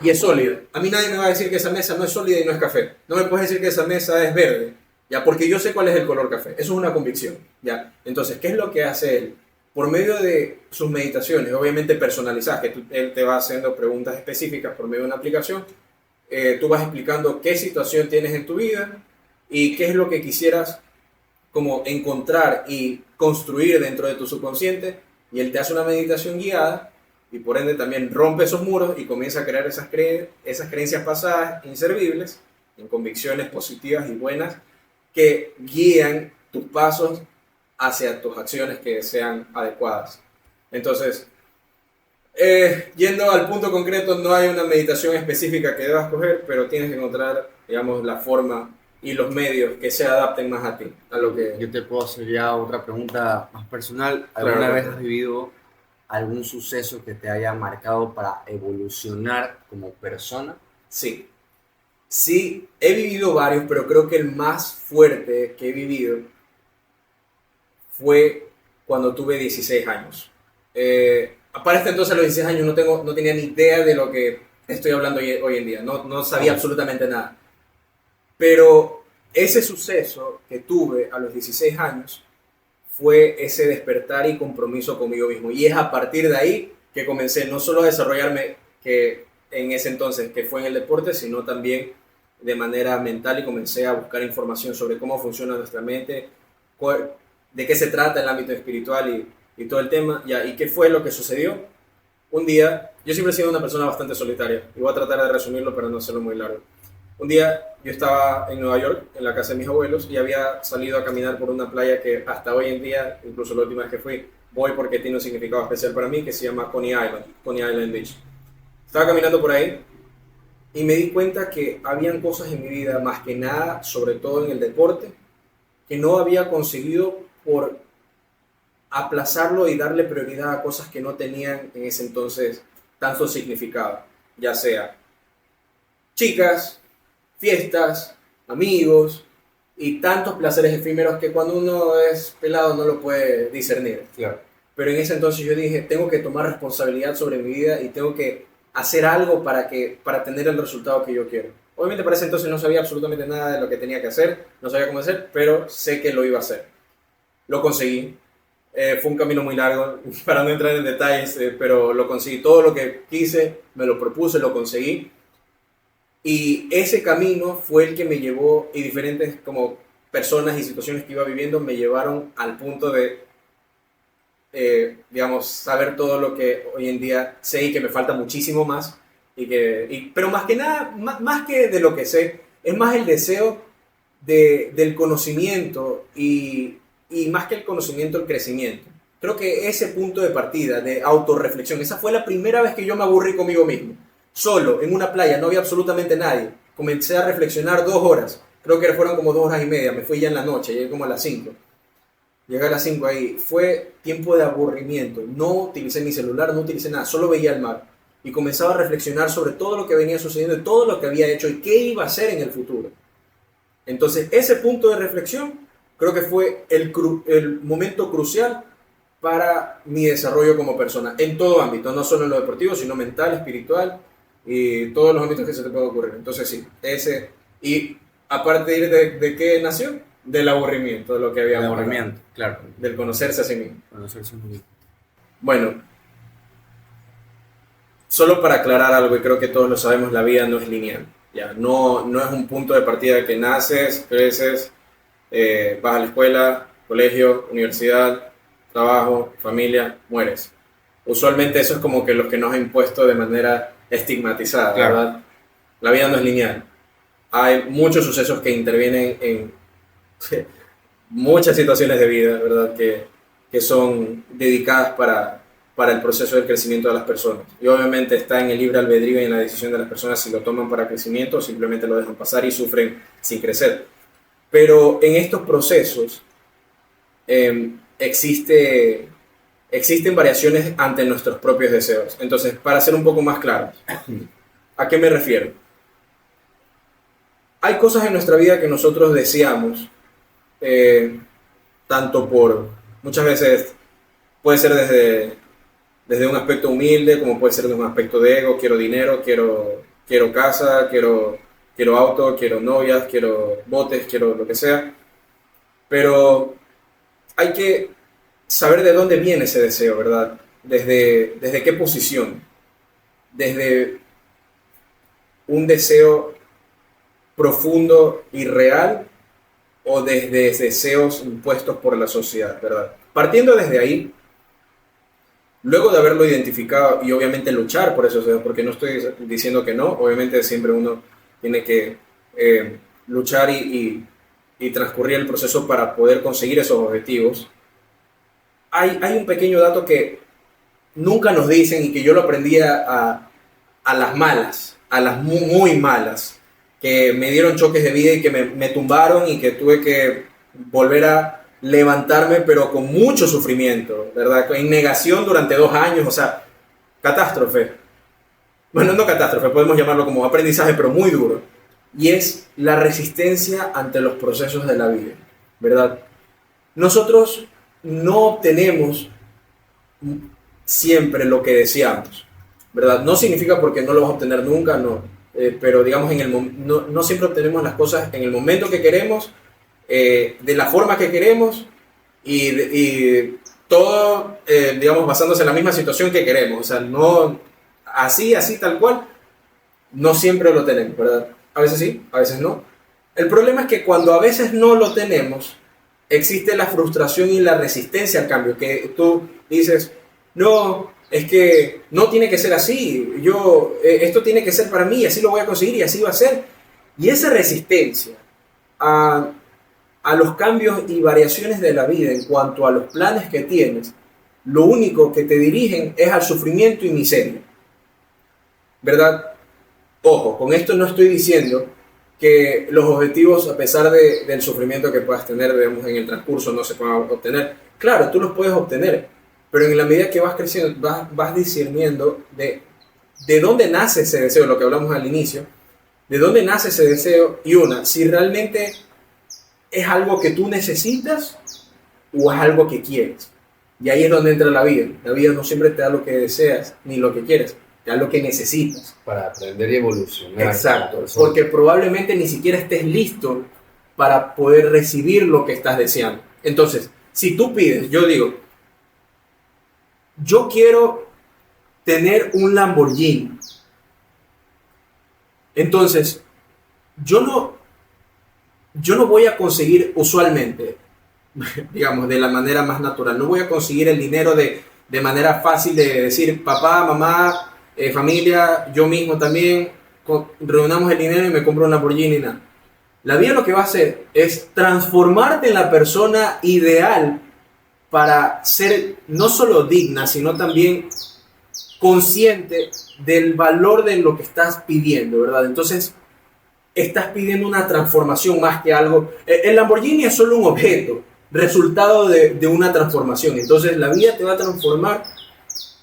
y es sólida. A mí nadie me va a decir que esa mesa no es sólida y no es café. No me puedes decir que esa mesa es verde, ¿ya? Porque yo sé cuál es el color café. Eso es una convicción, ¿ya? Entonces, ¿qué es lo que hace él? Por medio de sus meditaciones, obviamente personalizadas, que él te va haciendo preguntas específicas por medio de una aplicación, tú vas explicando qué situación tienes en tu vida y qué es lo que quisieras como encontrar y construir dentro de tu subconsciente, y él te hace una meditación guiada y por ende también rompe esos muros y comienza a crear esas creencias pasadas inservibles en convicciones positivas y buenas que guían tus pasos hacia tus acciones que sean adecuadas. Entonces, yendo al punto concreto, no hay una meditación específica que debas coger, pero tienes que encontrar, digamos, la forma y los medios que se adapten más a ti, a lo que... Yo te puedo hacer ya otra pregunta más personal. ¿Alguna Claro. vez has vivido algún suceso que te haya marcado para evolucionar como persona? Sí. Sí, he vivido varios, pero creo que el más fuerte que he vivido fue cuando tuve 16 años. Para este entonces, a los 16 años, no tenía ni idea de lo que estoy hablando hoy en día. No sabía absolutamente nada. Pero ese suceso que tuve a los 16 años fue ese despertar y compromiso conmigo mismo. Y es a partir de ahí que comencé no solo a desarrollarme que en ese entonces, que fue en el deporte, sino también de manera mental, y comencé a buscar información sobre cómo funciona nuestra mente, de qué se trata el ámbito espiritual y todo el tema. ¿Y qué fue lo que sucedió? Un día, yo siempre he sido una persona bastante solitaria, y voy a tratar de resumirlo para no hacerlo muy largo. Un día yo estaba en Nueva York, en la casa de mis abuelos, y había salido a caminar por una playa que hasta hoy en día, incluso la última vez que fui, voy porque tiene un significado especial para mí, que se llama Coney Island Beach. Estaba caminando por ahí y me di cuenta que habían cosas en mi vida, más que nada, sobre todo en el deporte, que no había conseguido por aplazarlo y darle prioridad a cosas que no tenían en ese entonces tanto significado, ya sea chicas, fiestas, amigos y tantos placeres efímeros que cuando uno es pelado no lo puede discernir. Claro. pero en ese entonces yo dije, tengo que tomar responsabilidad sobre mi vida y tengo que hacer algo para tener el resultado que yo quiero. Obviamente para ese entonces no sabía absolutamente nada de lo que tenía que hacer, no sabía cómo hacer, pero sé que lo iba a hacer. Lo conseguí. Fue un camino muy largo, para no entrar en detalles, pero lo conseguí. Todo lo que quise, me lo propuse, lo conseguí. Y ese camino fue el que me llevó, y diferentes como personas y situaciones que iba viviendo me llevaron al punto de, digamos, saber todo lo que hoy en día sé y que me falta muchísimo más. Pero más que nada, más que de lo que sé, es más el deseo del conocimiento y más que el conocimiento, el crecimiento. Creo que ese punto de partida, de autorreflexión, esa fue la primera vez que yo me aburrí conmigo mismo. Solo, en una playa, no había absolutamente nadie. Comencé a reflexionar 2 horas. Creo que fueron como 2 horas y media. Me fui ya en la noche, llegué como a las 5. Llegué a las 5 ahí. Fue tiempo de aburrimiento. No utilicé mi celular, no utilicé nada. Solo veía el mar. Y comenzaba a reflexionar sobre todo lo que venía sucediendo y todo lo que había hecho y qué iba a hacer en el futuro. Entonces, ese punto de reflexión creo que fue el momento crucial para mi desarrollo como persona, en todo ámbito, no solo en lo deportivo, sino mental, espiritual y todos los ámbitos que se te pueda ocurrir. Entonces sí, ese, y aparte de qué nació, del aburrimiento, de lo que había. El aburrimiento, claro. Del conocerse a sí mismo. Conocerse a sí mismo. Bueno, solo para aclarar algo, y creo que todos lo sabemos, la vida no es lineal. Ya, no es un punto de partida que naces, creces, vas a la escuela, colegio, universidad, trabajo, familia, mueres. Usualmente eso es como que lo que nos ha impuesto de manera estigmatizada, claro. ¿Verdad? La vida no es lineal. Hay muchos sucesos que intervienen en muchas situaciones de vida, ¿verdad? Que son dedicadas para el proceso del crecimiento de las personas. Y obviamente está en el libre albedrío y en la decisión de las personas si lo toman para crecimiento o simplemente lo dejan pasar y sufren sin crecer. Pero en estos procesos existen variaciones ante nuestros propios deseos. Entonces, para ser un poco más claro, ¿a qué me refiero? Hay cosas en nuestra vida que nosotros deseamos, tanto por, muchas veces puede ser desde un aspecto humilde, como puede ser desde un aspecto de ego, quiero dinero, quiero casa, quiero auto, quiero novias, quiero botes, quiero lo que sea. Pero hay que saber de dónde viene ese deseo, ¿verdad? Desde qué posición. Desde un deseo profundo y real o desde deseos impuestos por la sociedad, ¿verdad? Partiendo desde ahí, luego de haberlo identificado y obviamente luchar por esos deseos, porque no estoy diciendo que no, obviamente siempre uno tiene que luchar y transcurrir el proceso para poder conseguir esos objetivos. Hay un pequeño dato que nunca nos dicen y que yo lo aprendí a las malas, a las muy malas, que me dieron choques de vida y que me tumbaron y que tuve que volver a levantarme, pero con mucho sufrimiento, ¿verdad? En negación durante 2 años, o sea, catástrofe. Bueno, no catástrofe, podemos llamarlo como aprendizaje, pero muy duro. Y es la resistencia ante los procesos de la vida, ¿verdad? Nosotros no obtenemos siempre lo que deseamos, ¿verdad? No significa porque no lo vas a obtener nunca, no. Pero digamos, no siempre obtenemos las cosas en el momento que queremos, de la forma que queremos y todo, digamos, basándose en la misma situación que queremos. O sea, no así tal cual, no siempre lo tenemos, ¿verdad? A veces sí, a veces no. El problema es que cuando a veces no lo tenemos, existe la frustración y la resistencia al cambio, que tú dices, no, es que no tiene que ser así, esto tiene que ser para mí, así lo voy a conseguir y así va a ser. Y esa resistencia a los cambios y variaciones de la vida en cuanto a los planes que tienes, lo único que te dirigen es al sufrimiento y miseria, ¿verdad? Ojo, con esto no estoy diciendo que los objetivos, a pesar del sufrimiento que puedas tener, digamos, en el transcurso, no se puedan obtener. Claro, tú los puedes obtener, pero en la medida que vas creciendo, vas discerniendo de dónde nace ese deseo, lo que hablamos al inicio, de dónde nace ese deseo, y si realmente es algo que tú necesitas o es algo que quieres. Y ahí es donde entra la vida. La vida no siempre te da lo que deseas ni lo que quieres, te da lo que necesitas. Para aprender y evolucionar. Exacto, porque probablemente ni siquiera estés listo para poder recibir lo que estás deseando. Entonces, si tú pides, yo digo, yo quiero tener un Lamborghini. Entonces, yo no voy a conseguir usualmente, digamos, de la manera más natural, no voy a conseguir el dinero de manera fácil de decir, papá, mamá, familia, yo mismo también, reunamos el dinero y me compro un Lamborghini. Nada. La vida lo que va a hacer es transformarte en la persona ideal para ser no solo digna, sino también consciente del valor de lo que estás pidiendo, ¿verdad? Entonces, estás pidiendo una transformación más que algo. El Lamborghini es solo un objeto, resultado de una transformación. Entonces, la vida te va a transformar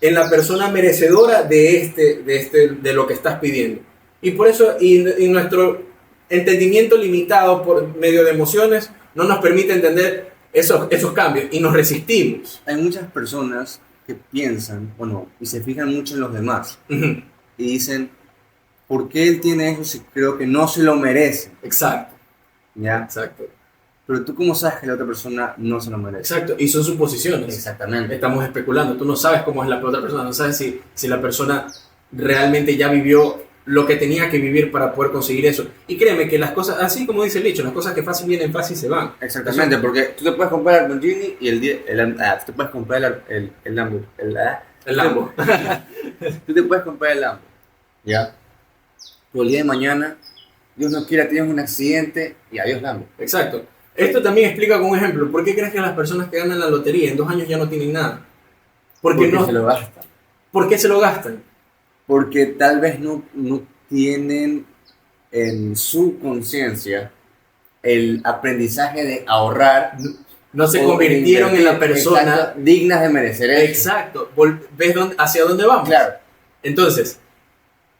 en la persona merecedora de lo que estás pidiendo. Y por eso, y nuestro entendimiento limitado por medio de emociones no nos permite entender esos cambios y nos resistimos. Hay muchas personas que piensan, y se fijan mucho en los demás. Uh-huh. Y dicen, ¿por qué él tiene eso si creo que no se lo merece? Exacto. ¿Ya? Exacto. Pero tú cómo sabes que la otra persona no se lo merece. Exacto. Y son suposiciones. Exactamente. Estamos especulando. Tú no sabes cómo es la otra persona. No sabes si la persona realmente ya vivió lo que tenía que vivir para poder conseguir eso. Y créeme que las cosas, así como dice el dicho, las cosas que fácil vienen, fácil se van. Exactamente, eso, porque tú te puedes comprar el Lamborghini y tú te puedes comprar el Lambo. El Lambo. Tú te puedes comprar el Lambo. ¿Ya? Pero el día de mañana, Dios no quiera, tienes un accidente y adiós Lambo. Exacto. Esto también explica con un ejemplo. ¿Por qué crees que las personas que ganan la lotería en 2 años ya no tienen nada? Porque no se lo gastan. ¿Por qué se lo gastan? Porque tal vez no tienen en su conciencia el aprendizaje de ahorrar. No se convirtieron en la persona dignas de merecer eso. Exacto. ¿Ves hacia dónde vamos? Claro. Entonces,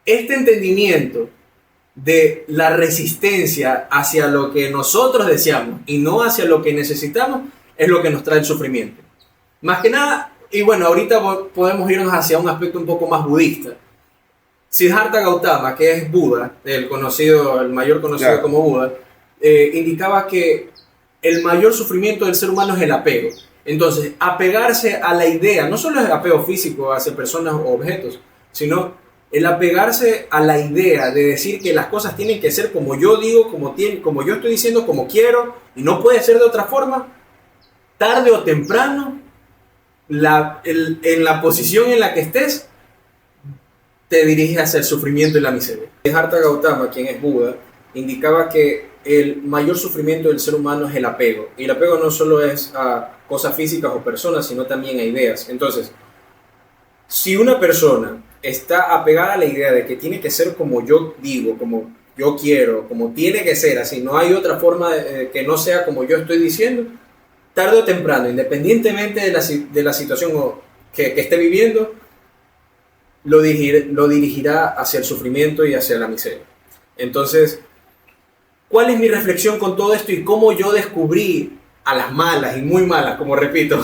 este entendimiento de la resistencia hacia lo que nosotros deseamos y no hacia lo que necesitamos es lo que nos trae el sufrimiento. Más que nada, y bueno, ahorita podemos irnos hacia un aspecto un poco más budista. Siddhartha Gautama, que es Buda, el mayor conocido claro. como Buda, indicaba que el mayor sufrimiento del ser humano es el apego. Entonces, apegarse a la idea, no solo es el apego físico hacia personas o objetos, sino el apegarse a la idea de decir que las cosas tienen que ser como yo digo, como yo estoy diciendo, como quiero, y no puede ser de otra forma, tarde o temprano, en la posición en la que estés, te diriges hacia el sufrimiento y la miseria. Siddhartha Gautama, quien es Buda, indicaba que el mayor sufrimiento del ser humano es el apego. Y el apego no solo es a cosas físicas o personas, sino también a ideas. Entonces, si una persona está apegada a la idea de que tiene que ser como yo digo, como yo quiero, como tiene que ser, así no hay otra forma que no sea como yo estoy diciendo, tarde o temprano, independientemente de la situación que esté viviendo, lo dirigirá hacia el sufrimiento y hacia la miseria. Entonces, ¿cuál es mi reflexión con todo esto y cómo yo descubrí a las malas y muy malas, como repito,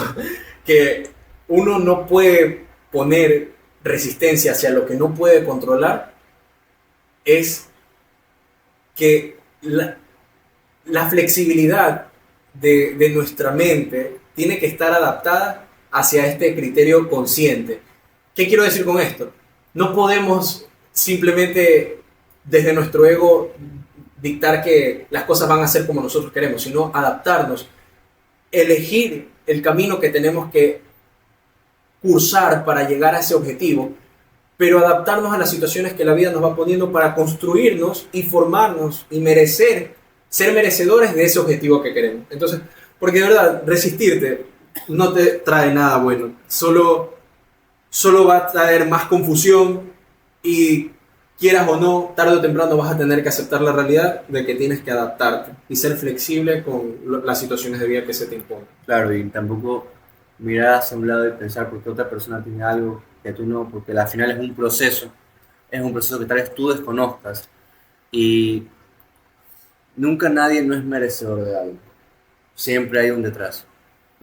que uno no puede poner resistencia hacia lo que no puede controlar? Es que la flexibilidad de nuestra mente tiene que estar adaptada hacia este criterio consciente. ¿Qué quiero decir con esto? No podemos simplemente desde nuestro ego dictar que las cosas van a ser como nosotros queremos, sino adaptarnos, elegir el camino que tenemos que cursar para llegar a ese objetivo, pero adaptarnos a las situaciones que la vida nos va poniendo para construirnos y formarnos y ser merecedores de ese objetivo que queremos. Entonces, porque de verdad, resistirte no te trae nada bueno, solo va a traer más confusión y quieras o no, tarde o temprano vas a tener que aceptar la realidad de que tienes que adaptarte y ser flexible con las situaciones de vida que se te imponen. Claro, y tampoco mirar hacia un lado y pensar porque otra persona tiene algo que tú no, porque al final es un proceso que tal vez tú desconozcas y nunca nadie no es merecedor de algo, siempre hay un detrás.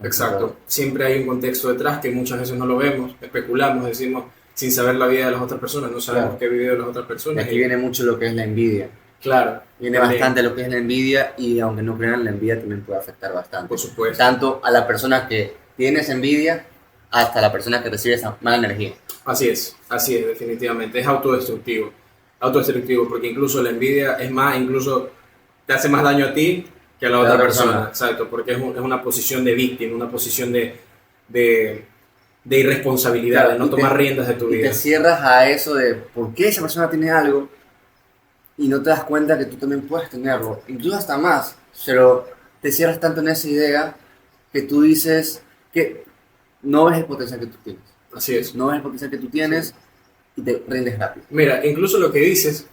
Exacto. Siempre hay un contexto detrás que muchas veces no lo vemos, especulamos, decimos sin saber la vida de las otras personas, no sabemos qué ha vivido las otras Y personas. aquí viene mucho lo que es la envidia. Claro. Viene bastante lo que es la envidia y aunque no crean, la envidia también puede afectar bastante. Por supuesto. Tanto a la persona que tiene esa envidia hasta la persona que recibe esa mala energía. Así es, definitivamente. Es autodestructivo. Autodestructivo, porque incluso la envidia es más, incluso te hace más daño a ti que a la otra persona. Exacto, porque es una posición de víctima, una posición de irresponsabilidad, Claro, de no tomar riendas de tu y vida. te cierras a eso de por qué esa persona tiene algo y no te das cuenta que tú también puedes tenerlo. Incluso hasta más, pero te cierras tanto en esa idea que tú dices que no ves el potencial que tú tienes. Así es. No ves el potencial que tú tienes y te rindes rápido. Mira, incluso lo que dices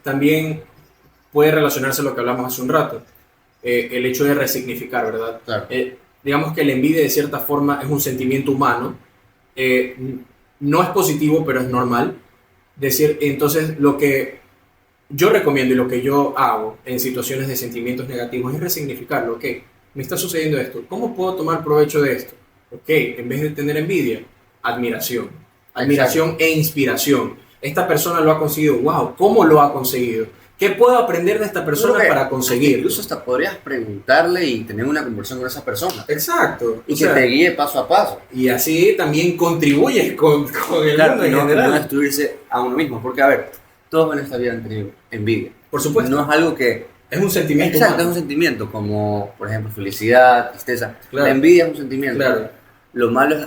también puede relacionarse a lo que hablamos hace un rato. El hecho de resignificar, ¿verdad? Claro. Digamos que la envidia de cierta forma es un sentimiento humano. No es positivo, pero es normal. Decir, entonces lo que yo recomiendo y lo que yo hago en situaciones de sentimientos negativos es resignificarlo. Ok, me está sucediendo esto. ¿Cómo puedo tomar provecho de esto? Ok, en vez de tener envidia, admiración. Admiración e inspiración. Esta persona lo ha conseguido. Wow, ¿cómo lo ha conseguido? ¿Qué puedo aprender de esta persona para conseguirlo? Incluso hasta podrías preguntarle y tener una conversación con esa persona. Exacto. Y que te guíe paso a paso. Y así también contribuyes con el Claro, mundo en no general. destruirse a uno mismo. Porque, a ver, todos en esta vida han tenido envidia. Por supuesto. No es algo que... Es un sentimiento Exacto, es humano. un sentimiento, como por ejemplo felicidad, tristeza. Claro. La envidia es un sentimiento. Claro. Lo malo es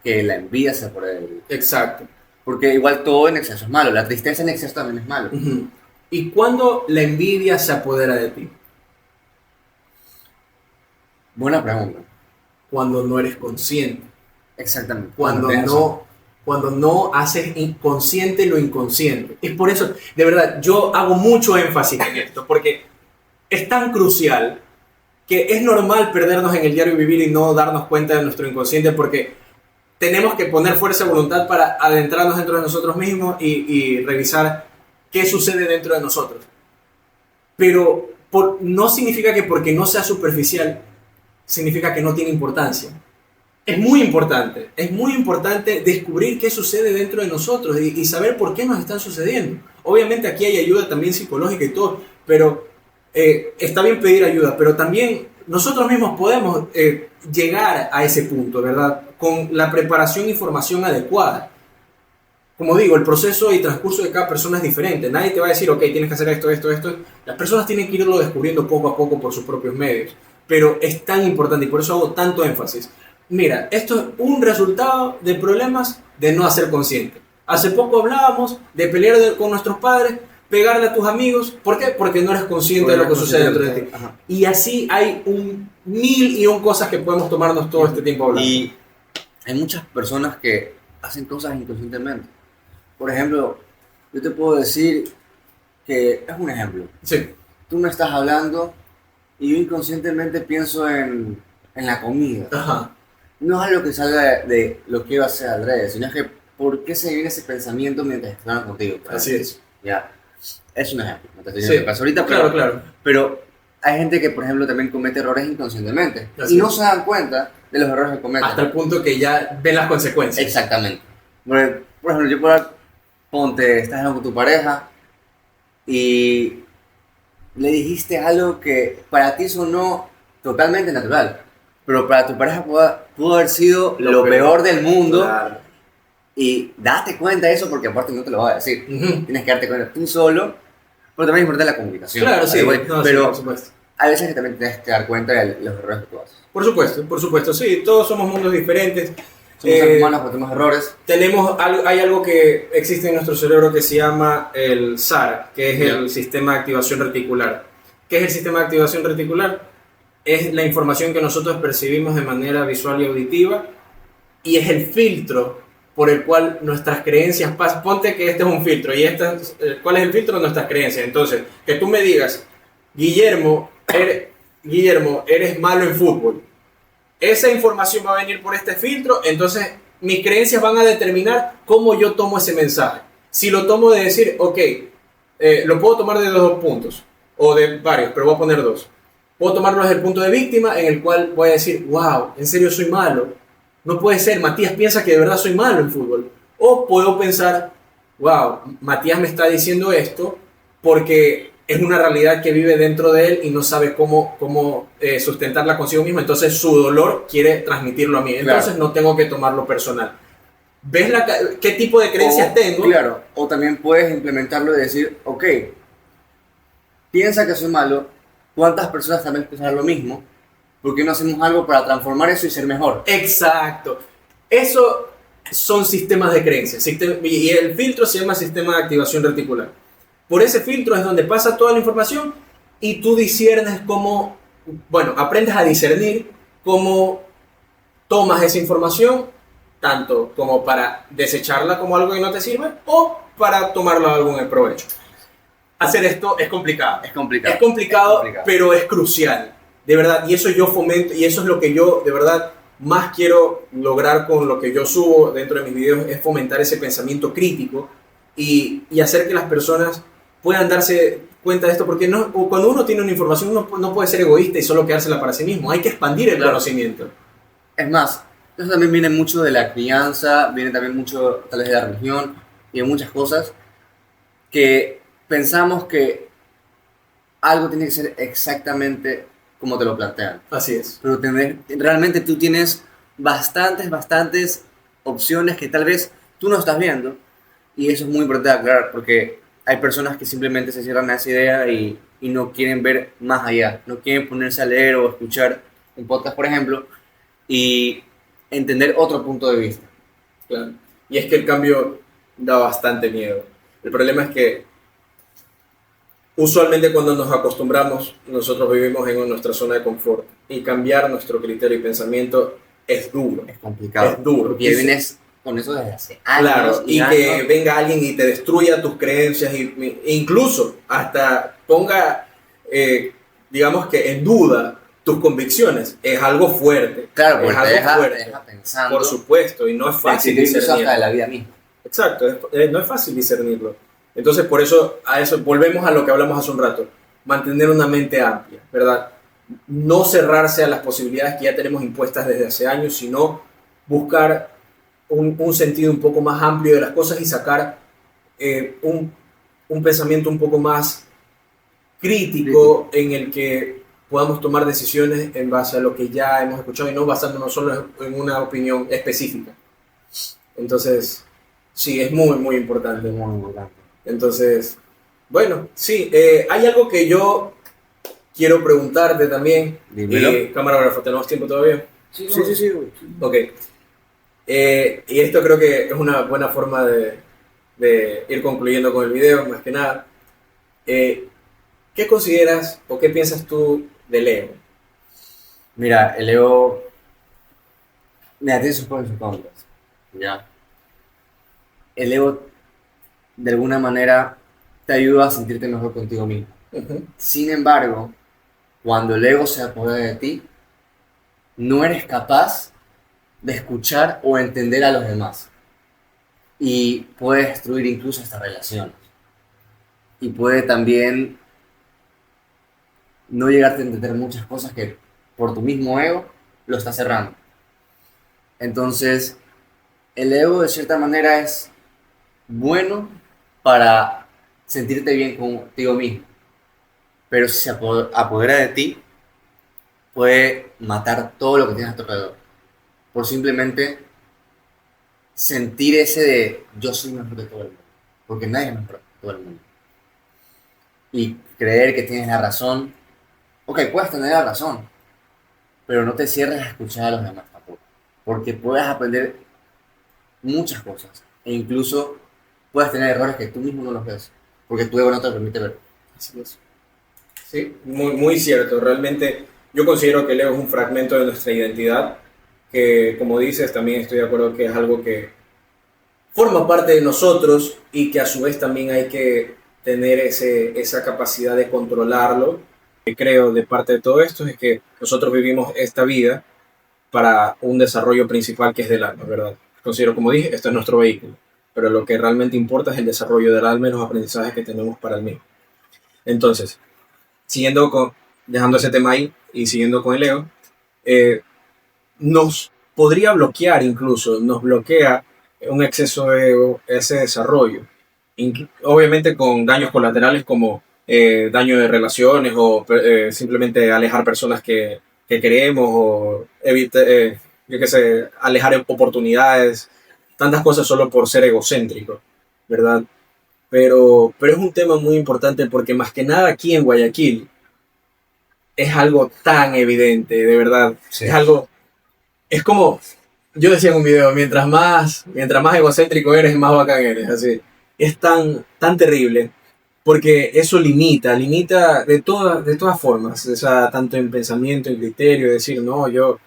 que la envidia se apodere de ti. Exacto. Porque igual todo en exceso es malo. La tristeza en exceso también es malo. Ujú. ¿Y cuándo la envidia se apodera de ti? Buena pregunta. Cuando no eres consciente. Exactamente. Cuando no haces inconsciente lo inconsciente. Es por eso, de verdad, yo hago mucho énfasis en esto, porque es tan crucial que es normal perdernos en el diario vivir y no darnos cuenta de nuestro inconsciente, porque tenemos que poner fuerza de voluntad para adentrarnos dentro de nosotros mismos y revisar qué sucede dentro de nosotros. Pero no significa que porque no sea superficial, significa que no tiene importancia. Es muy importante descubrir qué sucede dentro de nosotros y saber por qué nos están sucediendo. Obviamente aquí hay ayuda también psicológica y todo, pero está bien pedir ayuda, pero también nosotros mismos podemos llegar a ese punto, ¿verdad? Con la preparación y formación adecuada. Como digo, el proceso y transcurso de cada persona es diferente. Nadie te va a decir, ok, tienes que hacer esto. Las personas tienen que irlo descubriendo poco a poco por sus propios medios. Pero es tan importante y por eso hago tanto énfasis. Mira, esto es un resultado de problemas de no hacer consciente. Hace poco hablábamos de pelear con nuestros padres, pegarle a tus amigos. ¿Por qué? Porque no eres consciente de lo que sucede dentro de ti. Ajá. Y así hay 1000 cosas que podemos tomarnos todo este tiempo hablando. Y hay muchas personas que hacen cosas inconscientemente. Por ejemplo, yo te puedo decir que es un ejemplo. Sí, Tú me estás hablando y yo inconscientemente pienso en la comida. ajá, No es algo que salga de lo que iba a hacer al revés, sino es que ¿por qué se viene ese pensamiento mientras estoy hablando contigo? así es. Ya, es un ejemplo. No te estoy Sí, diciendo que pasa ahorita, claro. pero hay gente que, por ejemplo, también comete errores inconscientemente Así y no es. se dan cuenta de los errores que cometen. Hasta el punto que ya ven las consecuencias. Exactamente. Por ejemplo, yo ponte, estás hablando con tu pareja y le dijiste algo que para ti sonó totalmente natural, pero para tu pareja pudo haber sido lo peor del mundo. Claro. Y date cuenta de eso porque aparte no te lo va a decir. Ujú. Tienes que darte cuenta tú solo, pero también es importante la comunicación. Claro, sí. Ahí voy. No, sí, Pero por supuesto. hay veces que también tienes que dar cuenta de los errores que tú haces. Por supuesto, sí. Todos somos mundos diferentes. Somos seres humanos, cometemos errores. Hay algo que existe en nuestro cerebro que se llama el SAR, que es el sistema de activación reticular. ¿Qué es el sistema de activación reticular? Es la información que nosotros percibimos de manera visual y auditiva y es el filtro por el cual nuestras creencias pasan. Ponte que este es un filtro y ¿cuál es el filtro? Nuestras creencias. Entonces, que tú me digas, Guillermo, eres malo en fútbol. Esa información va a venir por este filtro, entonces mis creencias van a determinar cómo yo tomo ese mensaje. Si lo tomo de decir, ok, lo puedo tomar de 2 puntos, o de varios, pero voy a poner 2. Puedo tomarlo desde el punto de víctima, en el cual voy a decir, wow, en serio soy malo. No puede ser, Matías piensa que de verdad soy malo en fútbol. O puedo pensar, wow, Matías me está diciendo esto porque es una realidad que vive dentro de él y no sabe cómo sustentarla consigo mismo. Entonces su dolor quiere transmitirlo a mí. Entonces no tengo que tomarlo personal. ¿Ves qué tipo de creencias tengo? Claro, o también puedes implementarlo y decir, ok, piensa que soy malo, ¿cuántas personas también piensan lo mismo? ¿Por qué no hacemos algo para transformar eso y ser mejor? Exacto. Eso son sistemas de creencias. Y el filtro se llama sistema de activación reticular. Por ese filtro es donde pasa toda la información y tú discernes cómo, bueno, aprendes a discernir cómo tomas esa información, tanto como para desecharla como algo que no te sirve o para tomarla algo en provecho. Hacer esto es complicado. Es complicado. Es complicado, pero es crucial. De verdad, y eso yo fomento, y eso es lo que yo de verdad más quiero lograr con lo que yo subo dentro de mis videos, es fomentar ese pensamiento crítico y hacer que las personas puedan darse cuenta de esto, porque cuando uno tiene una información uno no puede ser egoísta y solo quedársela para sí mismo, hay que expandir el conocimiento. Es más, eso también viene mucho de la crianza, viene también mucho tal vez de la religión y de muchas cosas que pensamos que algo tiene que ser exactamente como te lo plantean. Así es. Pero realmente tú tienes bastantes opciones que tal vez tú no estás viendo y eso es muy importante aclarar porque hay personas que simplemente se cierran a esa idea y no quieren ver más allá, no quieren ponerse a leer o escuchar un podcast, por ejemplo, y entender otro punto de vista. Claro. Y es que el cambio da bastante miedo. El problema es que usualmente cuando nos acostumbramos, nosotros vivimos en nuestra zona de confort y cambiar nuestro criterio y pensamiento es duro. Es complicado. Es duro. Y vienes con eso desde hace años. Claro, y que venga alguien y te destruya tus creencias e incluso hasta ponga, digamos que en duda tus convicciones, es algo fuerte. Claro, es porque algo te deja pensando. Por supuesto, y no es fácil discernirlo hasta de la vida misma. Exacto, no es fácil discernirlo. Entonces, por eso, a eso volvemos a lo que hablamos hace un rato. Mantener una mente amplia, ¿verdad? No cerrarse a las posibilidades que ya tenemos impuestas desde hace años, sino buscar un sentido un poco más amplio de las cosas y sacar un pensamiento un poco más crítico en el que podamos tomar decisiones en base a lo que ya hemos escuchado y no basándonos solo en una opinión específica. Entonces, sí, es muy, muy importante. Muy importante. Entonces, bueno, sí, hay algo que yo quiero preguntarte también. Dímelo. Camarógrafo, ¿tenemos tiempo todavía? Sí. Ok. Y esto creo que es una buena forma de ir concluyendo con el video, más que nada. ¿Qué consideras o qué piensas tú del ego? Mira, el ego... Mira, tiene sus pros y sus contras. Ya. El ego, de alguna manera, te ayuda a sentirte mejor contigo mismo. Uh-huh. Sin embargo, cuando el ego se apodera de ti, no eres capaz de escuchar o entender a los demás. Y puede destruir incluso esta relación. Y puede también no llegarte a entender muchas cosas que por tu mismo ego lo está cerrando. Entonces, el ego de cierta manera es bueno para sentirte bien contigo mismo. Pero si se apodera de ti, puede matar todo lo que tienes a tu alrededor. Por simplemente sentir ese de yo soy mejor que todo el mundo. Porque nadie es mejor que todo el mundo. Y creer que tienes la razón. Ok, puedes tener la razón. Pero no te cierres a escuchar a los demás tampoco. Porque puedes aprender muchas cosas. E incluso puedes tener errores que tú mismo no los ves. Porque tu ego no te permite ver. Así es. Sí, muy, muy cierto. Realmente yo considero que el ego es un fragmento de nuestra identidad, que como dices, también estoy de acuerdo que es algo que forma parte de nosotros y que a su vez también hay que tener esa capacidad de controlarlo. Lo que creo de parte de todo esto es que nosotros vivimos esta vida para un desarrollo principal que es del alma, ¿verdad? Considero, como dije, esto es nuestro vehículo, pero lo que realmente importa es el desarrollo del alma y los aprendizajes que tenemos para el mismo. Entonces, siguiendo dejando ese tema ahí y siguiendo con el ego, nos podría bloquear incluso, nos bloquea un exceso de ego, ese desarrollo. Obviamente con daños colaterales como daño de relaciones o simplemente alejar personas que queremos o evitar, yo qué sé, alejar oportunidades, tantas cosas solo por ser egocéntrico, ¿verdad? Pero es un tema muy importante porque más que nada aquí en Guayaquil es algo tan evidente, de verdad. Sí. Es como, yo decía en un video, mientras más egocéntrico eres, más bacán eres, así. Es tan terrible, porque eso limita de todas formas, o sea, tanto en pensamiento, en criterio, decir, no, yo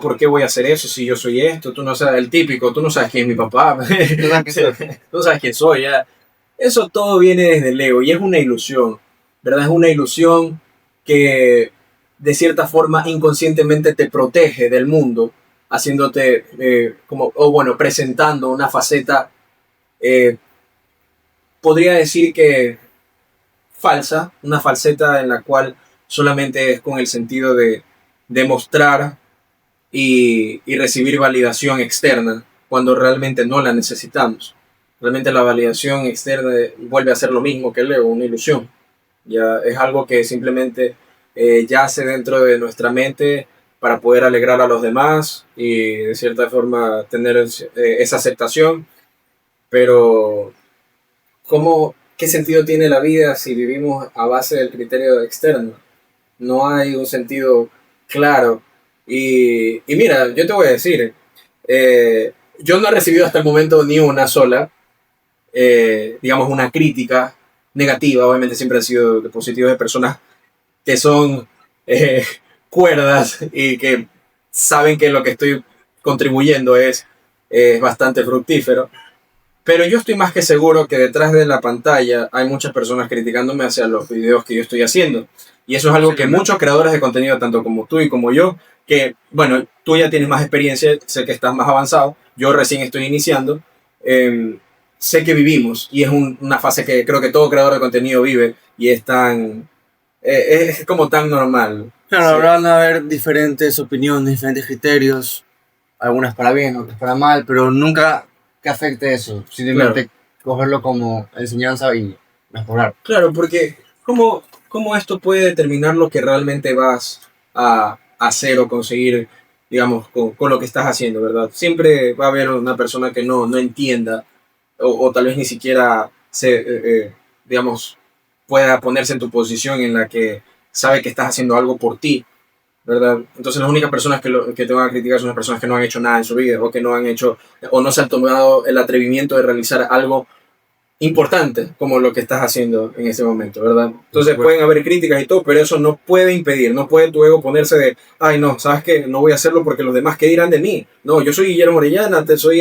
¿por qué voy a hacer eso si yo soy esto? Tú no sabes, el típico, tú no sabes quién es mi papá, tú no sabes quién soy, ya. Eso todo viene desde el ego y es una ilusión, ¿verdad? Es una ilusión que de cierta forma inconscientemente te protege del mundo, haciéndote presentando una faceta, eh, podría decir que falsa, una falseta en la cual solamente es con el sentido de demostrar y recibir validación externa cuando realmente no la necesitamos. Realmente la validación externa vuelve a ser lo mismo que el ego, una ilusión. Ya es algo que simplemente yace dentro de nuestra mente para poder alegrar a los demás y de cierta forma tener esa aceptación. Pero ¿qué sentido tiene la vida si vivimos a base del criterio externo? No hay un sentido claro. Y mira, yo te voy a decir, yo no he recibido hasta el momento ni una sola, digamos, una crítica negativa. Obviamente siempre ha sido de positivo de personas que son eh, cuerdas y que saben que lo que estoy contribuyendo es bastante fructífero. Pero yo estoy más que seguro que detrás de la pantalla hay muchas personas criticándome hacia los videos que yo estoy haciendo. Y eso es algo que muchos creadores de contenido, tanto como tú y como yo, que, bueno, tú ya tienes más experiencia, sé que estás más avanzado, yo recién estoy iniciando, sé que vivimos y es una fase que creo que todo creador de contenido vive y es como tan normal. Claro, Sí. van a haber diferentes opiniones, diferentes criterios, algunas para bien, otras para mal, pero nunca que afecte eso, simplemente cogerlo como enseñanza y mejorar. Claro, porque ¿cómo esto puede determinar lo que realmente vas a hacer o conseguir, digamos, con lo que estás haciendo, ¿verdad? Siempre va a haber una persona que no entienda o tal vez ni siquiera digamos, pueda ponerse en tu posición en la que sabe que estás haciendo algo por ti, ¿verdad? Entonces las únicas personas que te van a criticar son las personas que no han hecho nada en su vida o que no han hecho o no se han tomado el atrevimiento de realizar algo importante como lo que estás haciendo en ese momento, ¿verdad? Entonces pueden haber críticas y todo, pero eso no puede impedir, no puede tu ego ponerse de, ay no, ¿sabes qué? No voy a hacerlo porque los demás, ¿qué dirán de mí? No, yo soy Guillermo Orellana, soy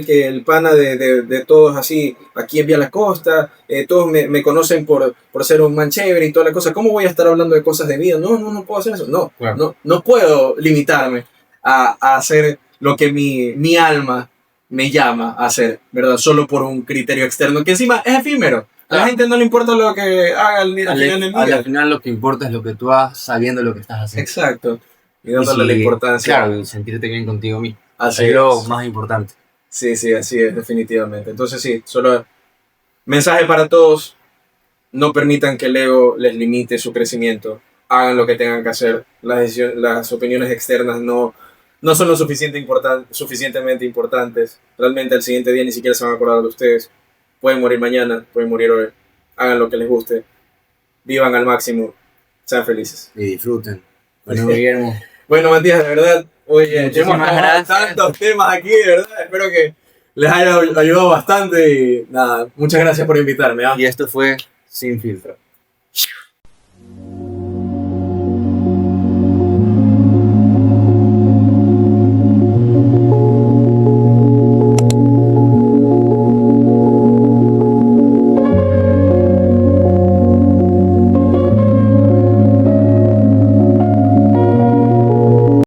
el pana de todos así, aquí en Vía La Costa, todos me conocen por ser un man chévere y toda la cosa, ¿cómo voy a estar hablando de cosas de vida? No puedo hacer eso, Claro. no puedo limitarme a hacer lo que mi alma me llama a hacer, ¿verdad? Solo por un criterio externo que encima es efímero. A la gente no le importa lo que haga al final del día. Al final lo que importa es lo que tú hagas sabiendo lo que estás haciendo. Exacto. Y dándole la importancia. Claro, y sentirte bien contigo mismo. Así Es lo es. más importante. Sí, así es, definitivamente. Entonces sí, solo mensaje para todos. No permitan que el ego les limite su crecimiento. Hagan lo que tengan que hacer. Las opiniones externas no son lo suficientemente importantes. Realmente al siguiente día ni siquiera se van a acordar de ustedes. Pueden morir mañana, pueden morir hoy. Hagan lo que les guste. Vivan al máximo. Sean felices. Y disfruten. Bueno, Guillermo. Bueno, Matías, de verdad, oye, Muchísimas hemos hablado gracias. tantos temas aquí, de verdad. Espero que les haya ayudado bastante y nada, muchas gracias por invitarme. ¿Ah? Y esto fue Sin Filtro.